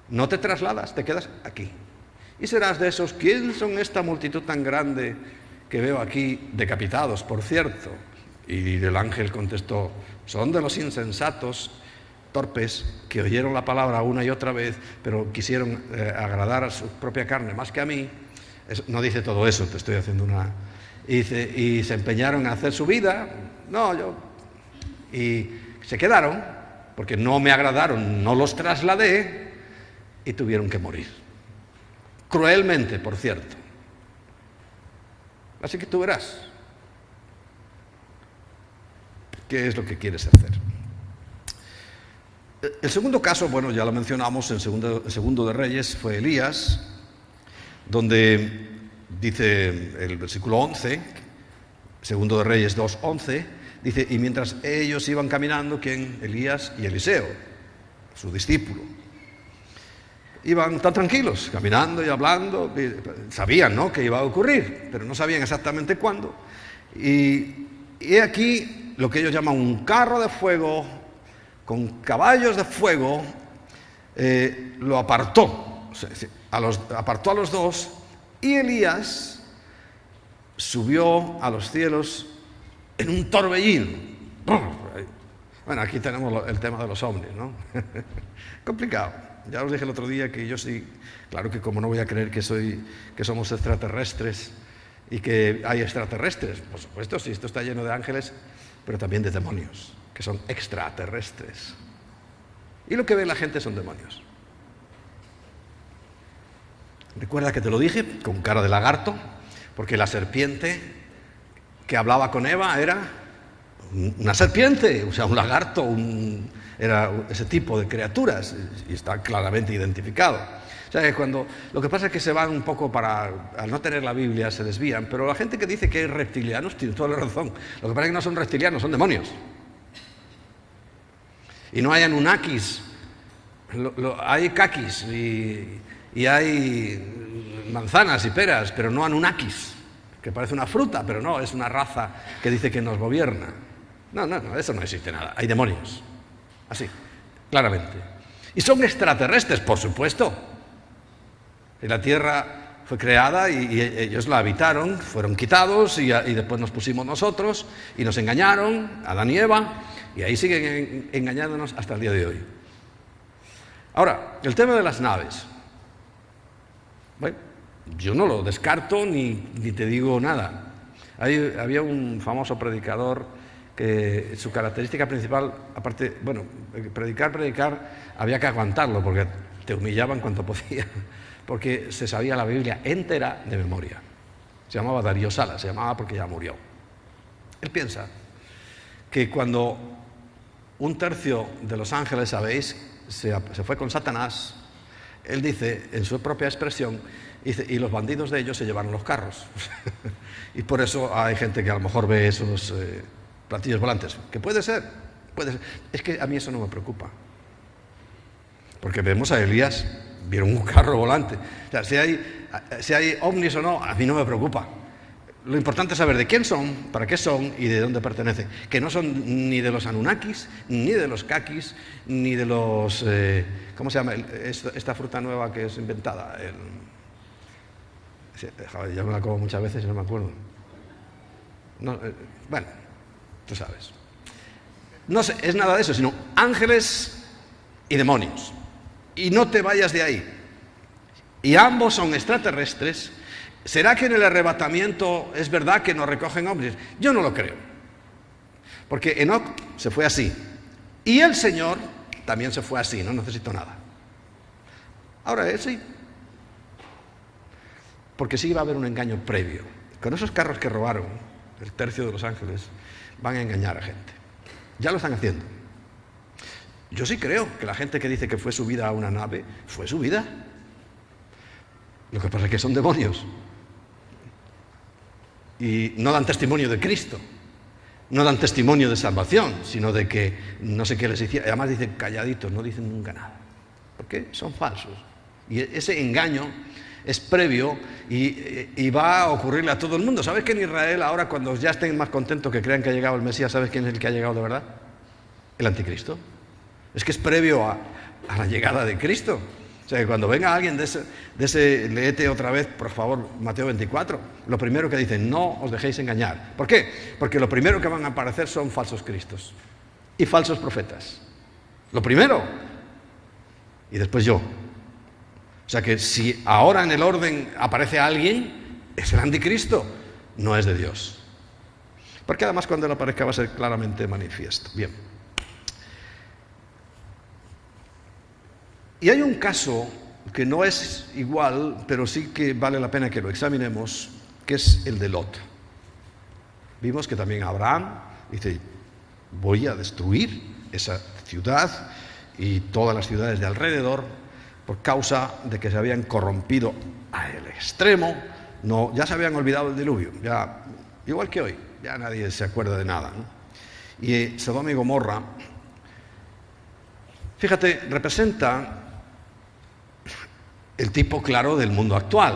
S1: no te trasladas, te quedas aquí. Y serás de esos, ¿quién son esta multitud tan grande que veo aquí, decapitados, por cierto? Y el ángel contestó, son de los insensatos, torpes, que oyeron la palabra una y otra vez, pero quisieron agradar a su propia carne más que a mí. No dice todo eso, te estoy haciendo una... Y se empeñaron en hacer su vida, y se quedaron, porque no me agradaron, no los trasladé, y tuvieron que morir. Cruelmente, por cierto. Así que tú verás qué es lo que quieres hacer. El segundo caso, bueno, ya lo mencionamos, en segundo de Reyes, fue Elías, donde dice el versículo 11, segundo de Reyes 2:11, dice, y mientras ellos iban caminando, ¿quién? Elías y Eliseo, su discípulo. Iban tan tranquilos, caminando y hablando, sabían, ¿no?, que iba a ocurrir, pero no sabían exactamente cuándo. Y he aquí lo que ellos llaman un carro de fuego, con caballos de fuego, lo apartó, apartó a los dos, y Elías subió a los cielos en un torbellino. Bueno, aquí tenemos el tema de los ovnis, ¿no? Complicado. Ya os dije el otro día que yo sí, claro que como no voy a creer que somos extraterrestres y que hay extraterrestres, por supuesto, sí, esto está lleno de ángeles, pero también de demonios, que son extraterrestres. Y lo que ve la gente son demonios. Recuerda que te lo dije, con cara de lagarto, porque la serpiente que hablaba con Eva era una serpiente, o sea, un lagarto, era ese tipo de criaturas, y está claramente identificado. O sea, lo que pasa es que se van un poco al no tener la Biblia, se desvían, pero la gente que dice que hay reptilianos tiene toda la razón. Lo que pasa es que no son reptilianos, son demonios. Y no hay Anunnakis Hay kakis y hay manzanas y peras, pero no anunnakis, que parece una fruta, pero no, es una raza que dice que nos gobierna. No, eso no existe nada. Hay demonios. Así, claramente. Y son extraterrestres, por supuesto. Y la Tierra fue creada y ellos la habitaron, fueron quitados y después nos pusimos nosotros y nos engañaron, Adán y Eva, y ahí siguen engañándonos hasta el día de hoy. Ahora, el tema de las naves. Bueno, yo no lo descarto ni te digo nada. Había un famoso predicador que su característica principal, aparte, bueno, predicar, había que aguantarlo porque te humillaban cuanto podía, porque se sabía la Biblia entera de memoria. Se llamaba Darío Salas, se llamaba porque ya murió. Él piensa que cuando un tercio de los ángeles, sabéis, se fue con Satanás, él dice, en su propia expresión, dice, y los bandidos de ellos se llevaron los carros. Y por eso hay gente que a lo mejor ve esos platillos volantes, que puede ser. Es que a mí eso no me preocupa. Porque vemos a Elías, vieron un carro volante. O sea, si hay ovnis o no, a mí no me preocupa. Lo importante es saber de quién son, para qué son y de dónde pertenecen. Que no son ni de los Anunnakis, ni de los Kakis, ni de los... ¿cómo se llama? Esta fruta nueva que es inventada. Ya me la como muchas veces y no me acuerdo. No, bueno, tú sabes. No sé, es nada de eso, sino ángeles y demonios. Y no te vayas de ahí. Y ambos son extraterrestres. ¿Será que en el arrebatamiento es verdad que nos recogen hombres? Yo no lo creo. Porque Enoc se fue así. Y el Señor también se fue así, no necesito nada. Ahora sí. Porque sí va a haber un engaño previo. Con esos carros que robaron, el tercio de los ángeles, van a engañar a gente. Ya lo están haciendo. Yo sí creo que la gente que dice que fue subida a una nave, fue subida. Lo que pasa es que son demonios. Y no dan testimonio de Cristo, no dan testimonio de salvación, sino de que no sé qué les hicieron. Además dicen calladitos, no dicen nunca nada, porque son falsos. Y ese engaño es previo y va a ocurrirle a todo el mundo. ¿Sabes que en Israel ahora, cuando ya estén más contentos que crean que ha llegado el Mesías, ¿sabes quién es el que ha llegado de verdad? El anticristo. Es que es previo a la llegada de Cristo. O sea, que cuando venga alguien de ese, léete otra vez, por favor, Mateo 24, lo primero que dicen, no os dejéis engañar. ¿Por qué? Porque lo primero que van a aparecer son falsos cristos y falsos profetas. Lo primero. Y después yo. O sea que si ahora en el orden aparece alguien, es el anticristo, no es de Dios. Porque además cuando él aparezca va a ser claramente manifiesto. Bien. Y hay un caso que no es igual, pero sí que vale la pena que lo examinemos, que es el de Lot. Vimos que también Abraham dice, voy a destruir esa ciudad y todas las ciudades de alrededor por causa de que se habían corrompido al extremo. No, ya se habían olvidado del diluvio, ya, igual que hoy, ya nadie se acuerda de nada, ¿no? Y Sodoma y Gomorra, fíjate, representa el tipo claro del mundo actual.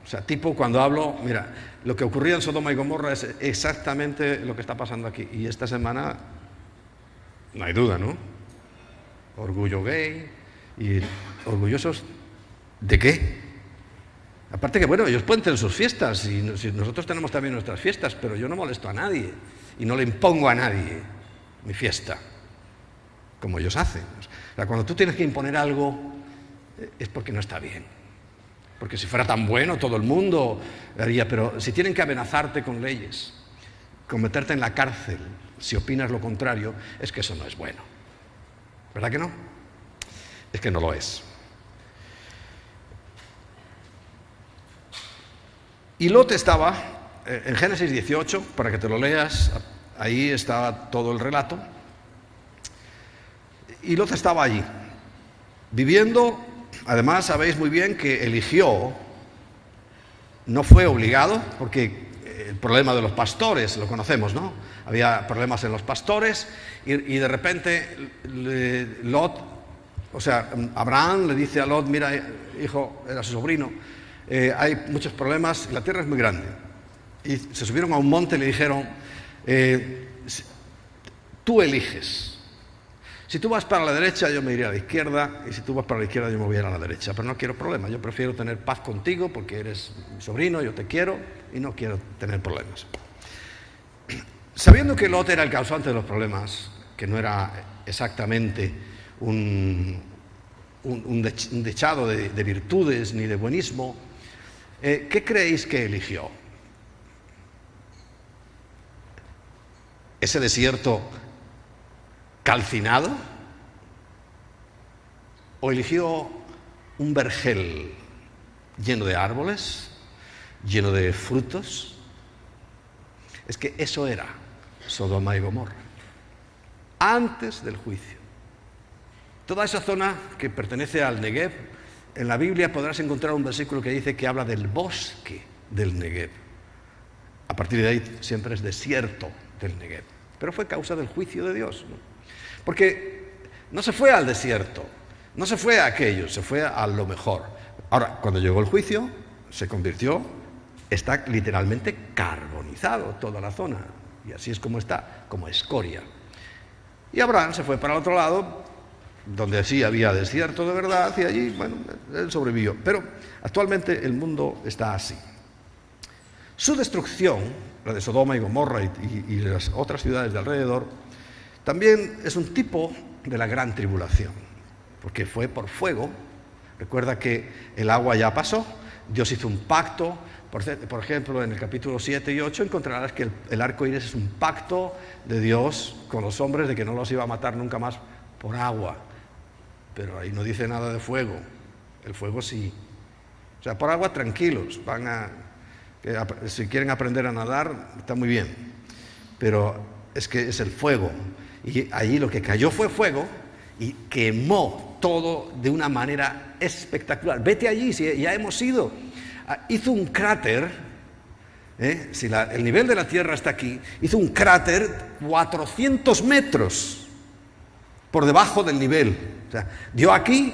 S1: O sea, tipo cuando hablo, mira, lo que ocurría en Sodoma y Gomorra es exactamente lo que está pasando aquí. Y esta semana, no hay duda, ¿no? Orgullo gay y orgullosos ¿de qué? Aparte que, bueno, ellos pueden tener sus fiestas y nosotros tenemos también nuestras fiestas, pero yo no molesto a nadie y no le impongo a nadie mi fiesta, como ellos hacen. O sea, cuando tú tienes que imponer algo, es porque no está bien. Porque si fuera tan bueno, todo el mundo haría, pero si tienen que amenazarte con leyes, con meterte en la cárcel, si opinas lo contrario, es que eso no es bueno. ¿Verdad que no? Es que no lo es. Y Lot estaba, en Génesis 18, para que te lo leas, ahí está todo el relato, y Lot estaba allí, viviendo. Además, sabéis muy bien que eligió, no fue obligado, porque el problema de los pastores, lo conocemos, ¿no? Había problemas en los pastores y de repente Lot, O sea, Abraham le dice a Lot, mira, hijo, era su sobrino, hay muchos problemas, la tierra es muy grande. Y se subieron a un monte y le dijeron, tú eliges. Si tú vas para la derecha, yo me iré a la izquierda, y si tú vas para la izquierda, yo me voy a ir a la derecha. Pero no quiero problemas, yo prefiero tener paz contigo porque eres mi sobrino, yo te quiero y no quiero tener problemas. Sabiendo que Lot era el causante de los problemas, que no era exactamente un dechado de virtudes ni de buenismo, ¿qué creéis que eligió? ¿Ese desierto calcinado? ¿O eligió un vergel lleno de árboles, lleno de frutos? Es que eso era Sodoma y Gomorra, antes del juicio. Toda esa zona que pertenece al Negev, en la Biblia podrás encontrar un versículo que dice que habla del bosque del Negev. A partir de ahí siempre es desierto del Negev. Pero fue causa del juicio de Dios, ¿no? Porque no se fue al desierto, no se fue a aquello, se fue a lo mejor. Ahora, cuando llegó el juicio, se convirtió, está literalmente carbonizado toda la zona. Y así es como está, como escoria. Y Abraham se fue para el otro lado, donde sí había desierto de verdad, y allí, bueno, él sobrevivió. Pero actualmente el mundo está así. Su destrucción, la de Sodoma y Gomorra y las otras ciudades de alrededor, también es un tipo de la gran tribulación, porque fue por fuego. Recuerda que el agua ya pasó, Dios hizo un pacto. Por ejemplo, en el capítulo 7 y 8 encontrarás que el arco iris es un pacto de Dios con los hombres de que no los iba a matar nunca más por agua. Pero ahí no dice nada de fuego. El fuego sí. O sea, por agua tranquilos. Si quieren aprender a nadar, está muy bien. Pero es que es el fuego. Y allí lo que cayó fue fuego y quemó todo de una manera espectacular. Vete allí, si ya hemos ido. Hizo un cráter, si el nivel de la Tierra está aquí, hizo un cráter 400 metros por debajo del nivel. O sea, dio aquí,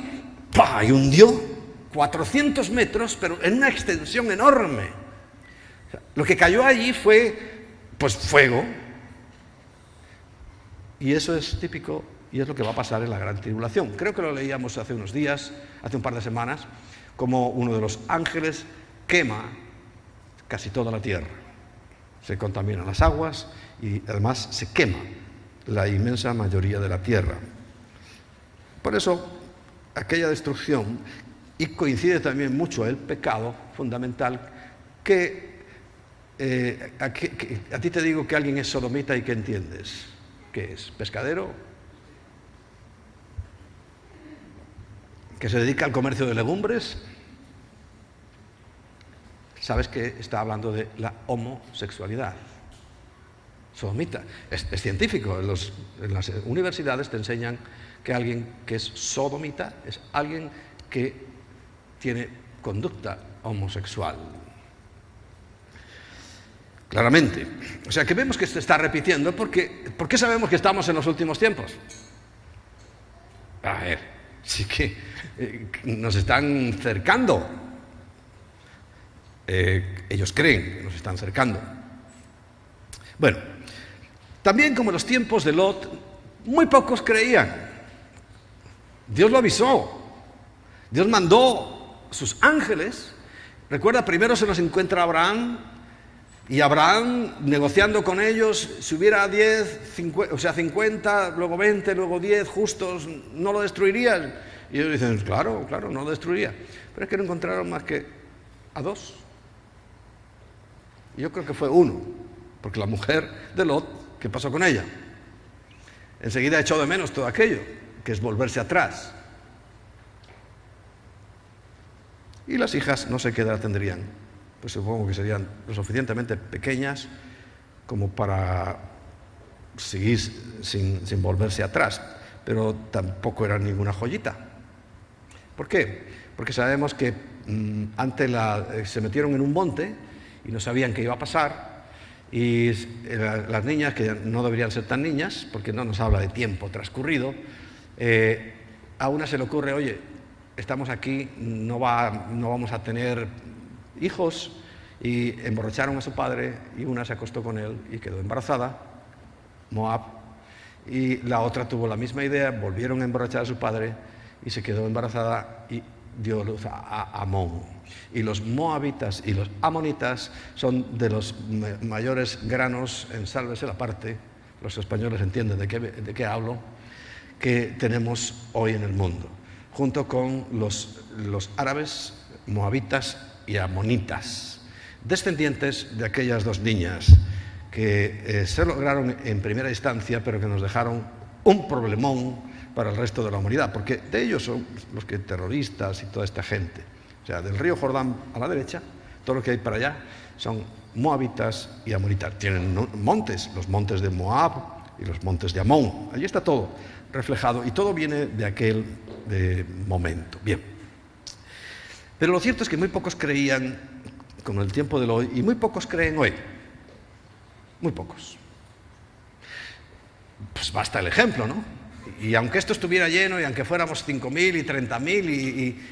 S1: ¡pah!, y hundió 400 metros, pero en una extensión enorme. O sea, lo que cayó allí fue, pues, fuego. Y eso es típico, y es lo que va a pasar en la gran tribulación. Creo que lo leíamos hace unos días, hace un par de semanas, como uno de los ángeles quema casi toda la tierra. Se contaminan las aguas y además se quema la inmensa mayoría de la tierra. Por eso, aquella destrucción, y coincide también mucho el pecado fundamental, que a ti te digo que alguien es sodomita y ¿qué entiendes? ¿Qué es? ¿Pescadero? ¿Que se dedica al comercio de legumbres? Sabes que está hablando de la homosexualidad. Sodomita. Es científico. En las universidades te enseñan que alguien que es sodomita es alguien que tiene conducta homosexual. Claramente. O sea que vemos que se está repitiendo porque ¿por qué sabemos que estamos en los últimos tiempos? A ver, sí que nos están cercando. Ellos creen que nos están cercando. Bueno, también como en los tiempos de Lot, muy pocos creían. Dios lo avisó. Dios mandó sus ángeles. Recuerda, primero se nos encuentra Abraham, y Abraham, negociando con ellos, si hubiera 50, luego 20, luego 10 justos, ¿no lo destruirían? Y ellos dicen, claro, no lo destruiría. Pero es que no encontraron más que a 2. Y yo creo que fue 1, porque la mujer de Lot, ¿qué pasó con ella? Enseguida echó de menos todo aquello, que es volverse atrás. Y las hijas, no sé qué edad tendrían. Pues supongo que serían lo suficientemente pequeñas como para seguir sin volverse atrás, pero tampoco eran ninguna joyita. ¿Por qué? Porque sabemos que se metieron en un monte y no sabían qué iba a pasar, y las niñas, que no deberían ser tan niñas, porque no nos habla de tiempo transcurrido, a una se le ocurre, oye, estamos aquí, no vamos a tener hijos, y emborracharon a su padre y una se acostó con él y quedó embarazada, Moab, y la otra tuvo la misma idea, volvieron a emborrachar a su padre y se quedó embarazada y dio luz a Amón. Y los moabitas y los amonitas son de los mayores granos, en sálvese la parte, los españoles entienden de qué hablo, que tenemos hoy en el mundo, junto con los árabes, moabitas y amonitas, descendientes de aquellas dos niñas que se lograron en primera instancia, pero que nos dejaron un problemón para el resto de la humanidad, porque de ellos son los que terroristas y toda esta gente. O sea, del río Jordán a la derecha, todo lo que hay para allá son moabitas y amonitas. Tienen montes, los montes de Moab y los montes de Amón. Allí está todo reflejado y todo viene de aquel momento. Bien. Pero lo cierto es que muy pocos creían con el tiempo del hoy y muy pocos creen hoy. Muy pocos. Pues basta el ejemplo, ¿no? Y aunque esto estuviera lleno y aunque fuéramos 5.000 y 30.000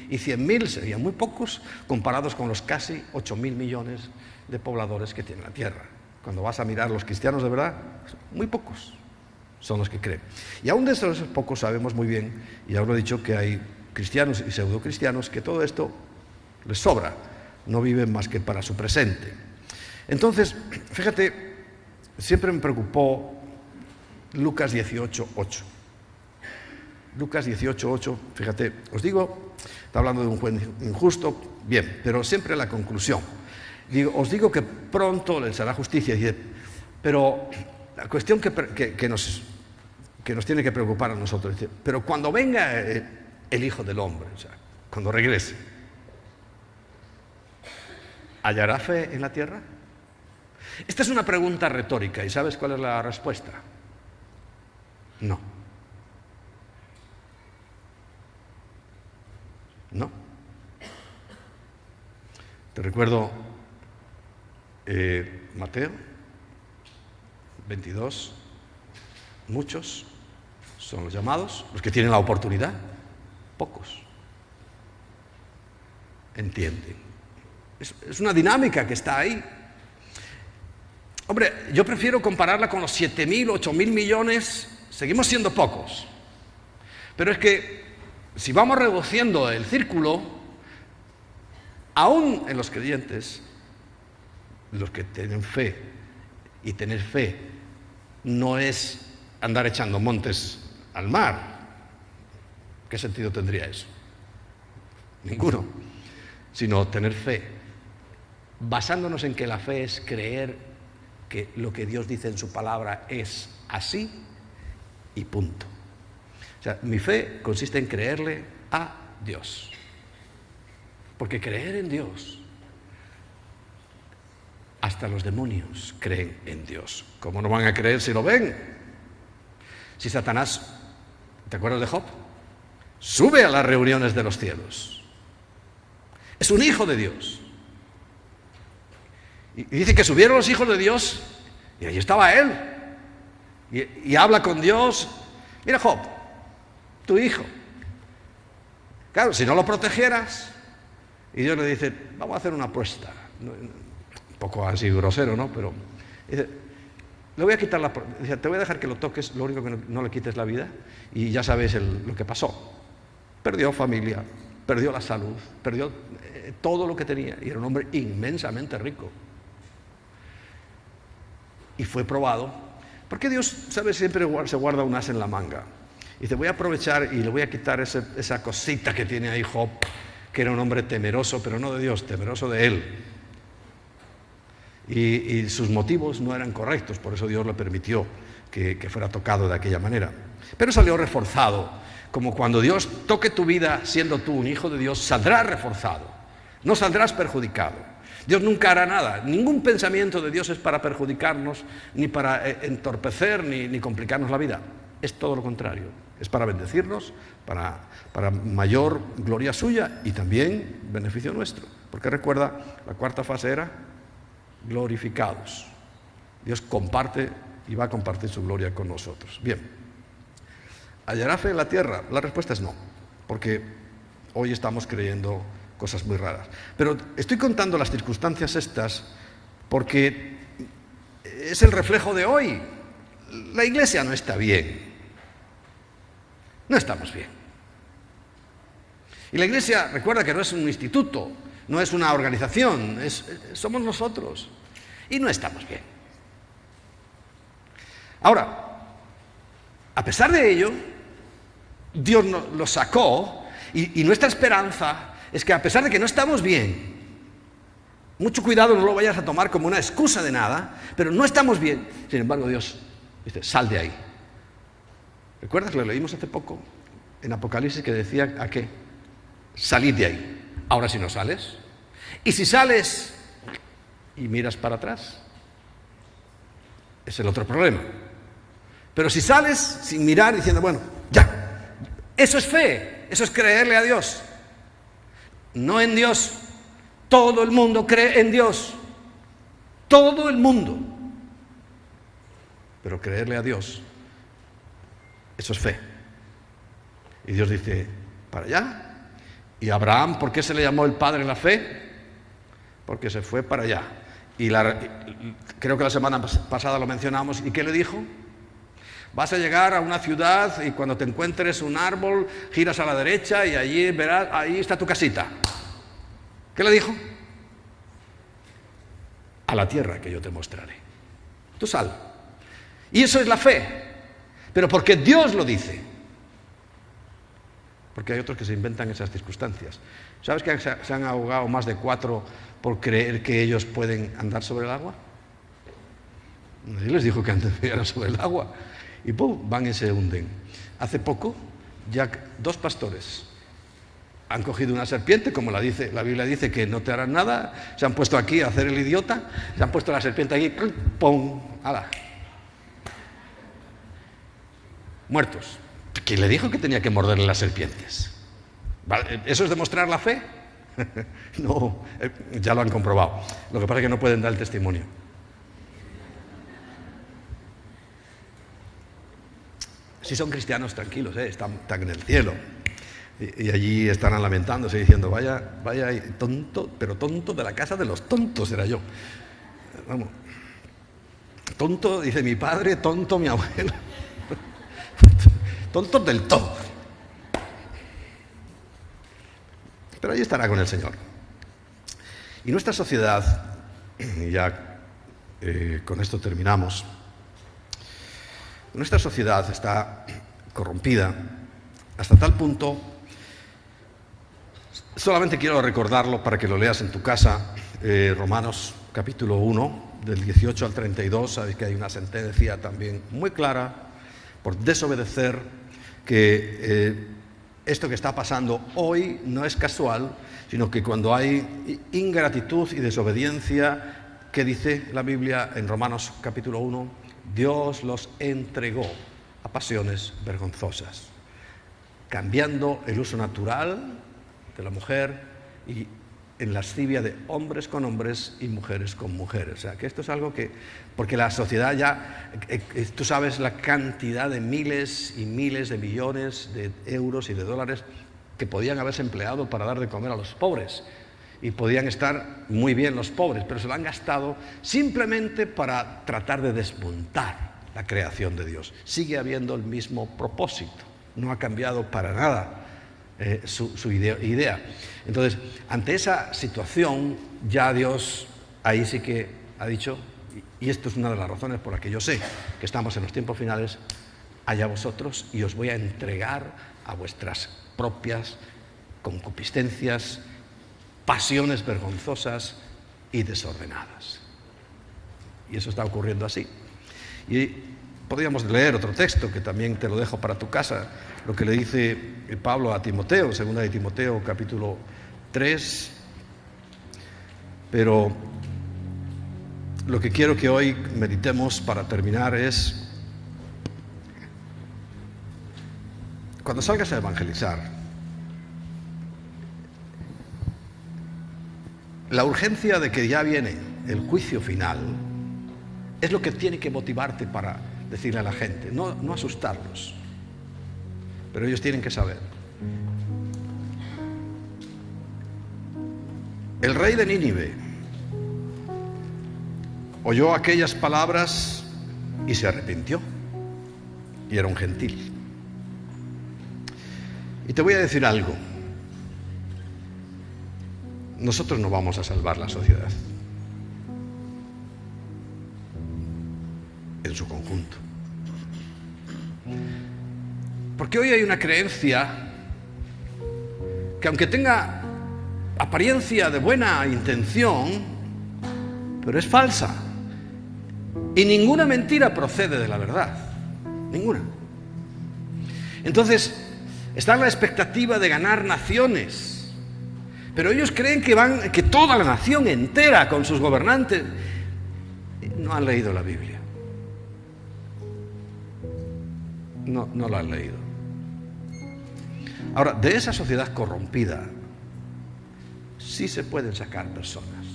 S1: y 100.000, serían muy pocos comparados con los casi 8.000 millones de pobladores que tiene la Tierra. Cuando vas a mirar los cristianos de verdad, muy pocos son los que creen. Y aún de esos pocos sabemos muy bien, y ya os lo he dicho, que hay cristianos y pseudocristianos que todo esto les sobra, no viven más que para su presente. Entonces, fíjate, siempre me preocupó Lucas 18:8. Lucas 18:8, fíjate, os digo, está hablando de un juez injusto, bien, pero siempre la conclusión. Os digo que pronto les hará justicia, pero la cuestión que nos tiene que preocupar a nosotros, pero cuando venga el Hijo del Hombre, o sea, cuando regrese, ¿hallará fe en la tierra? Esta es una pregunta retórica, ¿y sabes cuál es la respuesta? No. No. Te recuerdo Mateo 22. Muchos son los llamados, los que tienen la oportunidad. Pocos entienden. Es una dinámica que está ahí. Hombre, yo prefiero compararla con los 7.000, 8.000 millones. Seguimos siendo pocos. Pero es que si vamos reduciendo el círculo, aún en los creyentes, los que tienen fe, y tener fe no es andar echando montes al mar. ¿Qué sentido tendría eso? Ninguno. Sino tener fe, basándonos en que la fe es creer que lo que Dios dice en su palabra es así y punto. O sea, mi fe consiste en creerle a Dios. Porque creer en Dios, hasta los demonios creen en Dios. ¿Cómo no van a creer si lo ven? Si Satanás, ¿te acuerdas de Job? Sube a las reuniones de los cielos. Es un hijo de Dios. Y dice que subieron los hijos de Dios y allí estaba él. Y habla con Dios. Mira, Job, tu hijo. Claro, si no lo protegieras, y Dios le dice, vamos a hacer una apuesta. Un poco así grosero, ¿no? Pero dice, le voy a quitar dice, te voy a dejar que lo toques, lo único que no le quites la vida, y ya sabes lo que pasó. Perdió familia, perdió la salud, perdió todo lo que tenía, y era un hombre inmensamente rico. Y fue probado, porque Dios, ¿sabes? Siempre se guarda un as en la manga. Y dice, voy a aprovechar y le voy a quitar esa cosita que tiene ahí Job, que era un hombre temeroso, pero no de Dios, temeroso de él. Y sus motivos no eran correctos, por eso Dios le permitió que fuera tocado de aquella manera. Pero salió reforzado, como cuando Dios toque tu vida siendo tú un hijo de Dios, saldrás reforzado, no saldrás perjudicado. Dios nunca hará nada, ningún pensamiento de Dios es para perjudicarnos, ni para entorpecer, ni complicarnos la vida. Es todo lo contrario, es para bendecirnos, para mayor gloria suya y también beneficio nuestro. Porque recuerda, la cuarta fase era glorificados. Dios comparte y va a compartir su gloria con nosotros. Bien, ¿hallará fe en la tierra? La respuesta es no. porque hoy estamos creyendo cosas muy raras. Pero estoy contando las circunstancias estas porque es el reflejo de hoy. La iglesia no está bien. No estamos bien. Y la iglesia, recuerda que no es un instituto, no es una organización, somos nosotros. Y no estamos bien. Ahora, a pesar de ello, Dios nos lo sacó y nuestra esperanza es que a pesar de que no estamos bien, mucho cuidado, no lo vayas a tomar como una excusa de nada, pero no estamos bien. Sin embargo, Dios dice, sal de ahí. ¿Recuerdas? Lo leímos hace poco en Apocalipsis que decía ¿a qué? Salid de ahí. Ahora si no sales. Y si sales y miras para atrás, es el otro problema. Pero si sales sin mirar diciendo, bueno, ya, eso es fe, eso es creerle a Dios. No en Dios. Todo el mundo cree en Dios. Todo el mundo. Pero creerle a Dios, eso es fe. Y Dios dice, para allá. Y Abraham, ¿por qué se le llamó el padre de la fe? Porque se fue para allá. Y creo que la semana pasada lo mencionamos. ¿Y qué le dijo? Vas a llegar a una ciudad y cuando te encuentres un árbol, giras a la derecha y allí verás, ahí está tu casita. ¿Qué le dijo? A la tierra que yo te mostraré. Tú sal. Y eso es la fe. Pero porque Dios lo dice. Porque hay otros que se inventan esas circunstancias. ¿Sabes que se han ahogado más de 4 por creer que ellos pueden andar sobre el agua? Nadie les dijo que andaran sobre el agua. Y ¡pum!, van y se hunden. Hace poco, ya 2 pastores han cogido una serpiente, como la Biblia dice que no te harán nada, se han puesto aquí a hacer el idiota, se han puesto la serpiente aquí, ¡pum!, ¡hala! Muertos. ¿Quién le dijo que tenía que morderle las serpientes? ¿Eso es demostrar la fe? No, ya lo han comprobado. Lo que pasa es que no pueden dar el testimonio. Si son cristianos, tranquilos, están en el cielo. Y allí estarán lamentándose diciendo, vaya tonto, pero tonto de la casa de los tontos era yo. Vamos. Tonto, dice mi padre, tonto mi abuelo. Tontos del todo. Pero allí estará con el Señor. Y nuestra sociedad, y ya con esto terminamos, nuestra sociedad está corrompida hasta tal punto. Solamente quiero recordarlo para que lo leas en tu casa, Romanos capítulo 1, del 18 al 32, sabes que hay una sentencia también muy clara por desobedecer, que esto que está pasando hoy no es casual, sino que cuando hay ingratitud y desobediencia, ¿qué dice la Biblia en Romanos capítulo 1? Dios los entregó a pasiones vergonzosas, cambiando el uso natural de la mujer y en lascivia de hombres con hombres y mujeres con mujeres. O sea, que esto es algo que, porque la sociedad ya, tú sabes la cantidad de miles y miles de millones de euros y de dólares que podían haberse empleado para dar de comer a los pobres. Y podían estar muy bien los pobres, pero se lo han gastado simplemente para tratar de desmontar la creación de Dios. Sigue habiendo el mismo propósito, no ha cambiado para nada su idea. Entonces, ante esa situación, ya Dios ahí sí que ha dicho, y esto es una de las razones por las que yo sé que estamos en los tiempos finales, allá vosotros, y os voy a entregar a vuestras propias concupiscencias, pasiones vergonzosas y desordenadas. Y eso está ocurriendo así. Y podríamos leer otro texto que también te lo dejo para tu casa, lo que le dice Pablo a Timoteo, segunda de Timoteo capítulo 3. Pero lo que quiero que hoy meditemos para terminar es, cuando salgas a evangelizar, la urgencia de que ya viene el juicio final es lo que tiene que motivarte para decirle a la gente, no asustarlos, pero ellos tienen que saber El rey de Nínive oyó aquellas palabras y se arrepintió, y era un gentil. Y te voy a decir algo: nosotros no vamos a salvar la sociedad en su conjunto, porque hoy hay una creencia que, aunque tenga apariencia de buena intención, pero es falsa, y ninguna mentira procede de la verdad, ninguna. Entonces está la expectativa de ganar naciones, pero ellos creen que toda la nación entera con sus gobernantes no han leído la Biblia. No la han leído. Ahora, de esa sociedad corrompida sí se pueden sacar personas,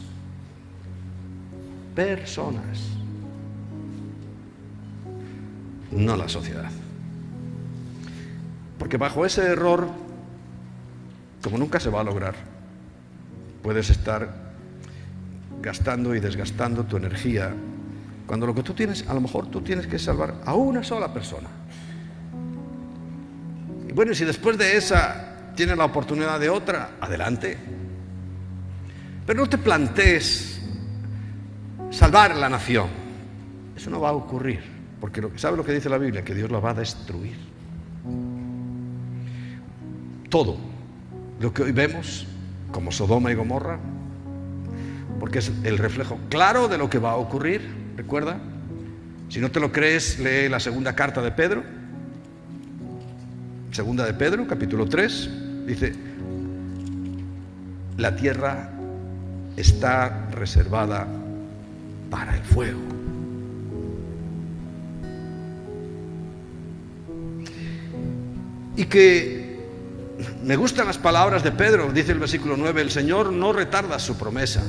S1: no la sociedad. Porque bajo ese error, como nunca se va a lograr, puedes estar gastando y desgastando tu energía, cuando lo que tú tienes, a lo mejor tú tienes que salvar a una sola persona. Y bueno, si después de esa tienes la oportunidad de otra, adelante. Pero no te plantees salvar la nación. Eso no va a ocurrir, porque ¿sabe lo que dice la Biblia? Que Dios la va a destruir. Todo lo que hoy vemos como Sodoma y Gomorra, porque es el reflejo claro de lo que va a ocurrir. Recuerda, si no te lo crees, lee la segunda carta de Pedro. Segunda de Pedro, capítulo 3, dice: la tierra está reservada para el fuego. Y que me gustan las palabras de Pedro, dice el versículo 9: el Señor no retarda su promesa,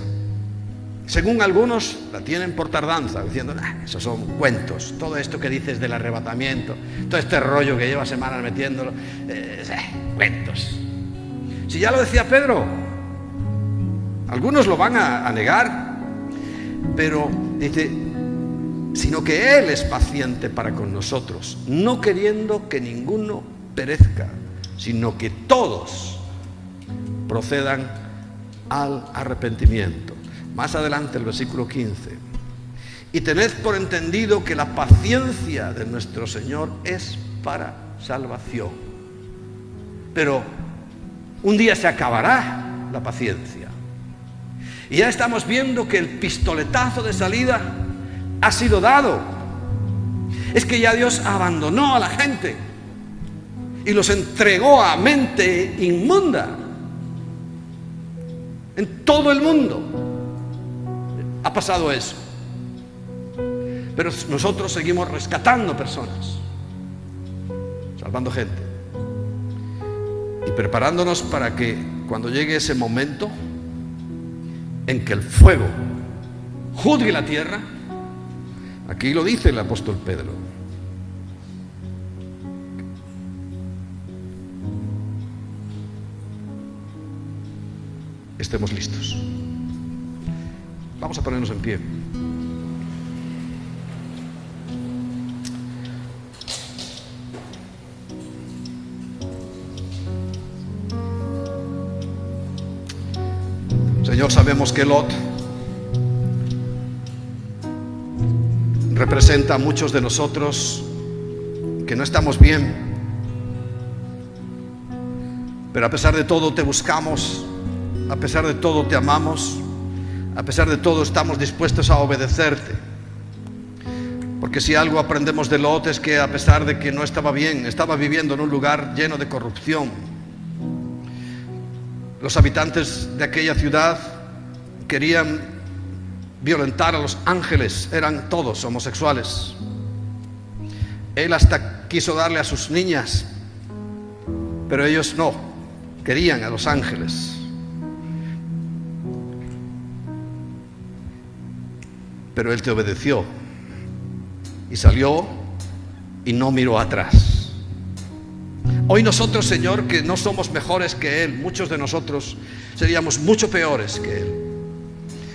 S1: según algunos la tienen por tardanza, diciendo: esos son cuentos, todo esto que dices del arrebatamiento, todo este rollo que lleva semanas metiéndolo, cuentos. Si ya lo decía Pedro, algunos lo van a negar, pero dice: sino que Él es paciente para con nosotros, no queriendo que ninguno perezca, sino que todos procedan al arrepentimiento. Más adelante el versículo 15: y tened por entendido que la paciencia de nuestro Señor es para salvación. Pero un día se acabará la paciencia, y ya estamos viendo que el pistoletazo de salida ha sido dado. Es que ya Dios abandonó a la gente y los entregó a mente inmunda. En todo el mundo ha pasado eso. Pero nosotros seguimos rescatando personas, salvando gente, y preparándonos para que cuando llegue ese momento en que el fuego juzgue la tierra, aquí lo dice el apóstol Pedro, estemos listos. Vamos a ponernos en pie. Señor, sabemos que Lot representa a muchos de nosotros que no estamos bien, pero a pesar de todo te buscamos, a pesar de todo te amamos, a pesar de todo estamos dispuestos a obedecerte. Porque si algo aprendemos de Lot es que a pesar de que no estaba bien, estaba viviendo en un lugar lleno de corrupción. Los habitantes de aquella ciudad querían violentar a los ángeles, eran todos homosexuales. Él hasta quiso darle a sus niñas, pero ellos no, querían a los ángeles. Pero él te obedeció y salió y no miró atrás. Hoy nosotros, Señor, que no somos mejores que Él, muchos de nosotros seríamos mucho peores que Él,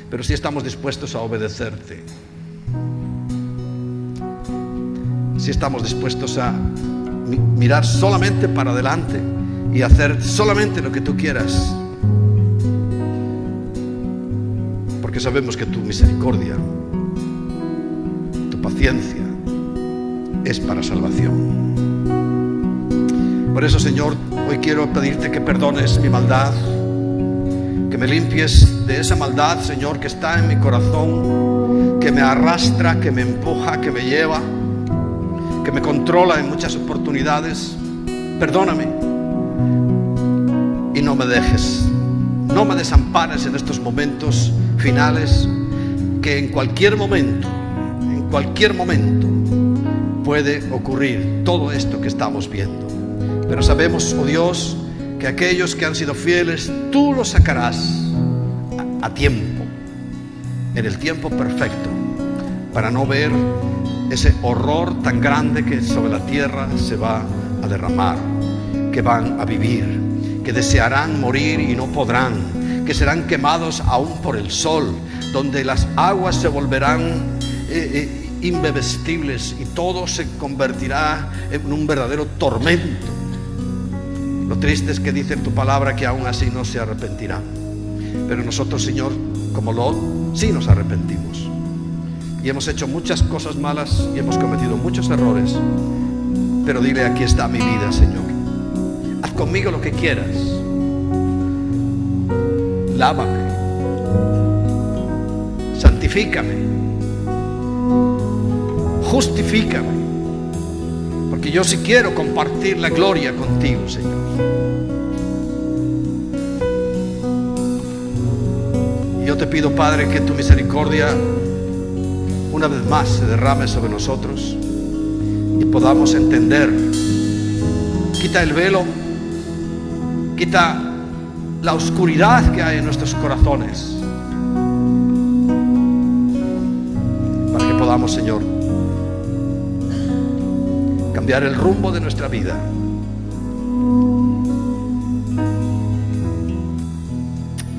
S1: pero sí estamos dispuestos a obedecerte. Sí estamos dispuestos a mirar solamente para adelante y hacer solamente lo que tú quieras, porque sabemos que tu misericordia, tu paciencia es para salvación. Por eso, Señor, hoy quiero pedirte que perdones mi maldad, que me limpies de esa maldad, Señor, que está en mi corazón, que me arrastra, que me empuja, que me lleva, que me controla en muchas oportunidades. Perdóname y no me dejes, no me desampares en estos momentos finales, que en cualquier momento puede ocurrir todo esto que estamos viendo. Pero sabemos, oh Dios, que aquellos que han sido fieles, tú los sacarás a tiempo, en el tiempo perfecto, para no ver ese horror tan grande que sobre la tierra se va a derramar, que van a vivir, que desearán morir y no podrán, que serán quemados aún por el sol, donde las aguas se volverán imbebestibles y todo se convertirá en un verdadero tormento. Lo triste es que dice en tu palabra que aún así no se arrepentirán. Pero nosotros, Señor, como Lot, sí nos arrepentimos. Y hemos hecho muchas cosas malas y hemos cometido muchos errores. Pero dile: aquí está mi vida, Señor. Haz conmigo lo que quieras. Lávame. Santifícame. Justifícame. Porque yo sí quiero compartir la gloria contigo, Señor. Y yo te pido, Padre, que tu misericordia una vez más se derrame sobre nosotros y podamos entender. Quita el velo, quita la oscuridad que hay en nuestros corazones, podamos, Señor, cambiar el rumbo de nuestra vida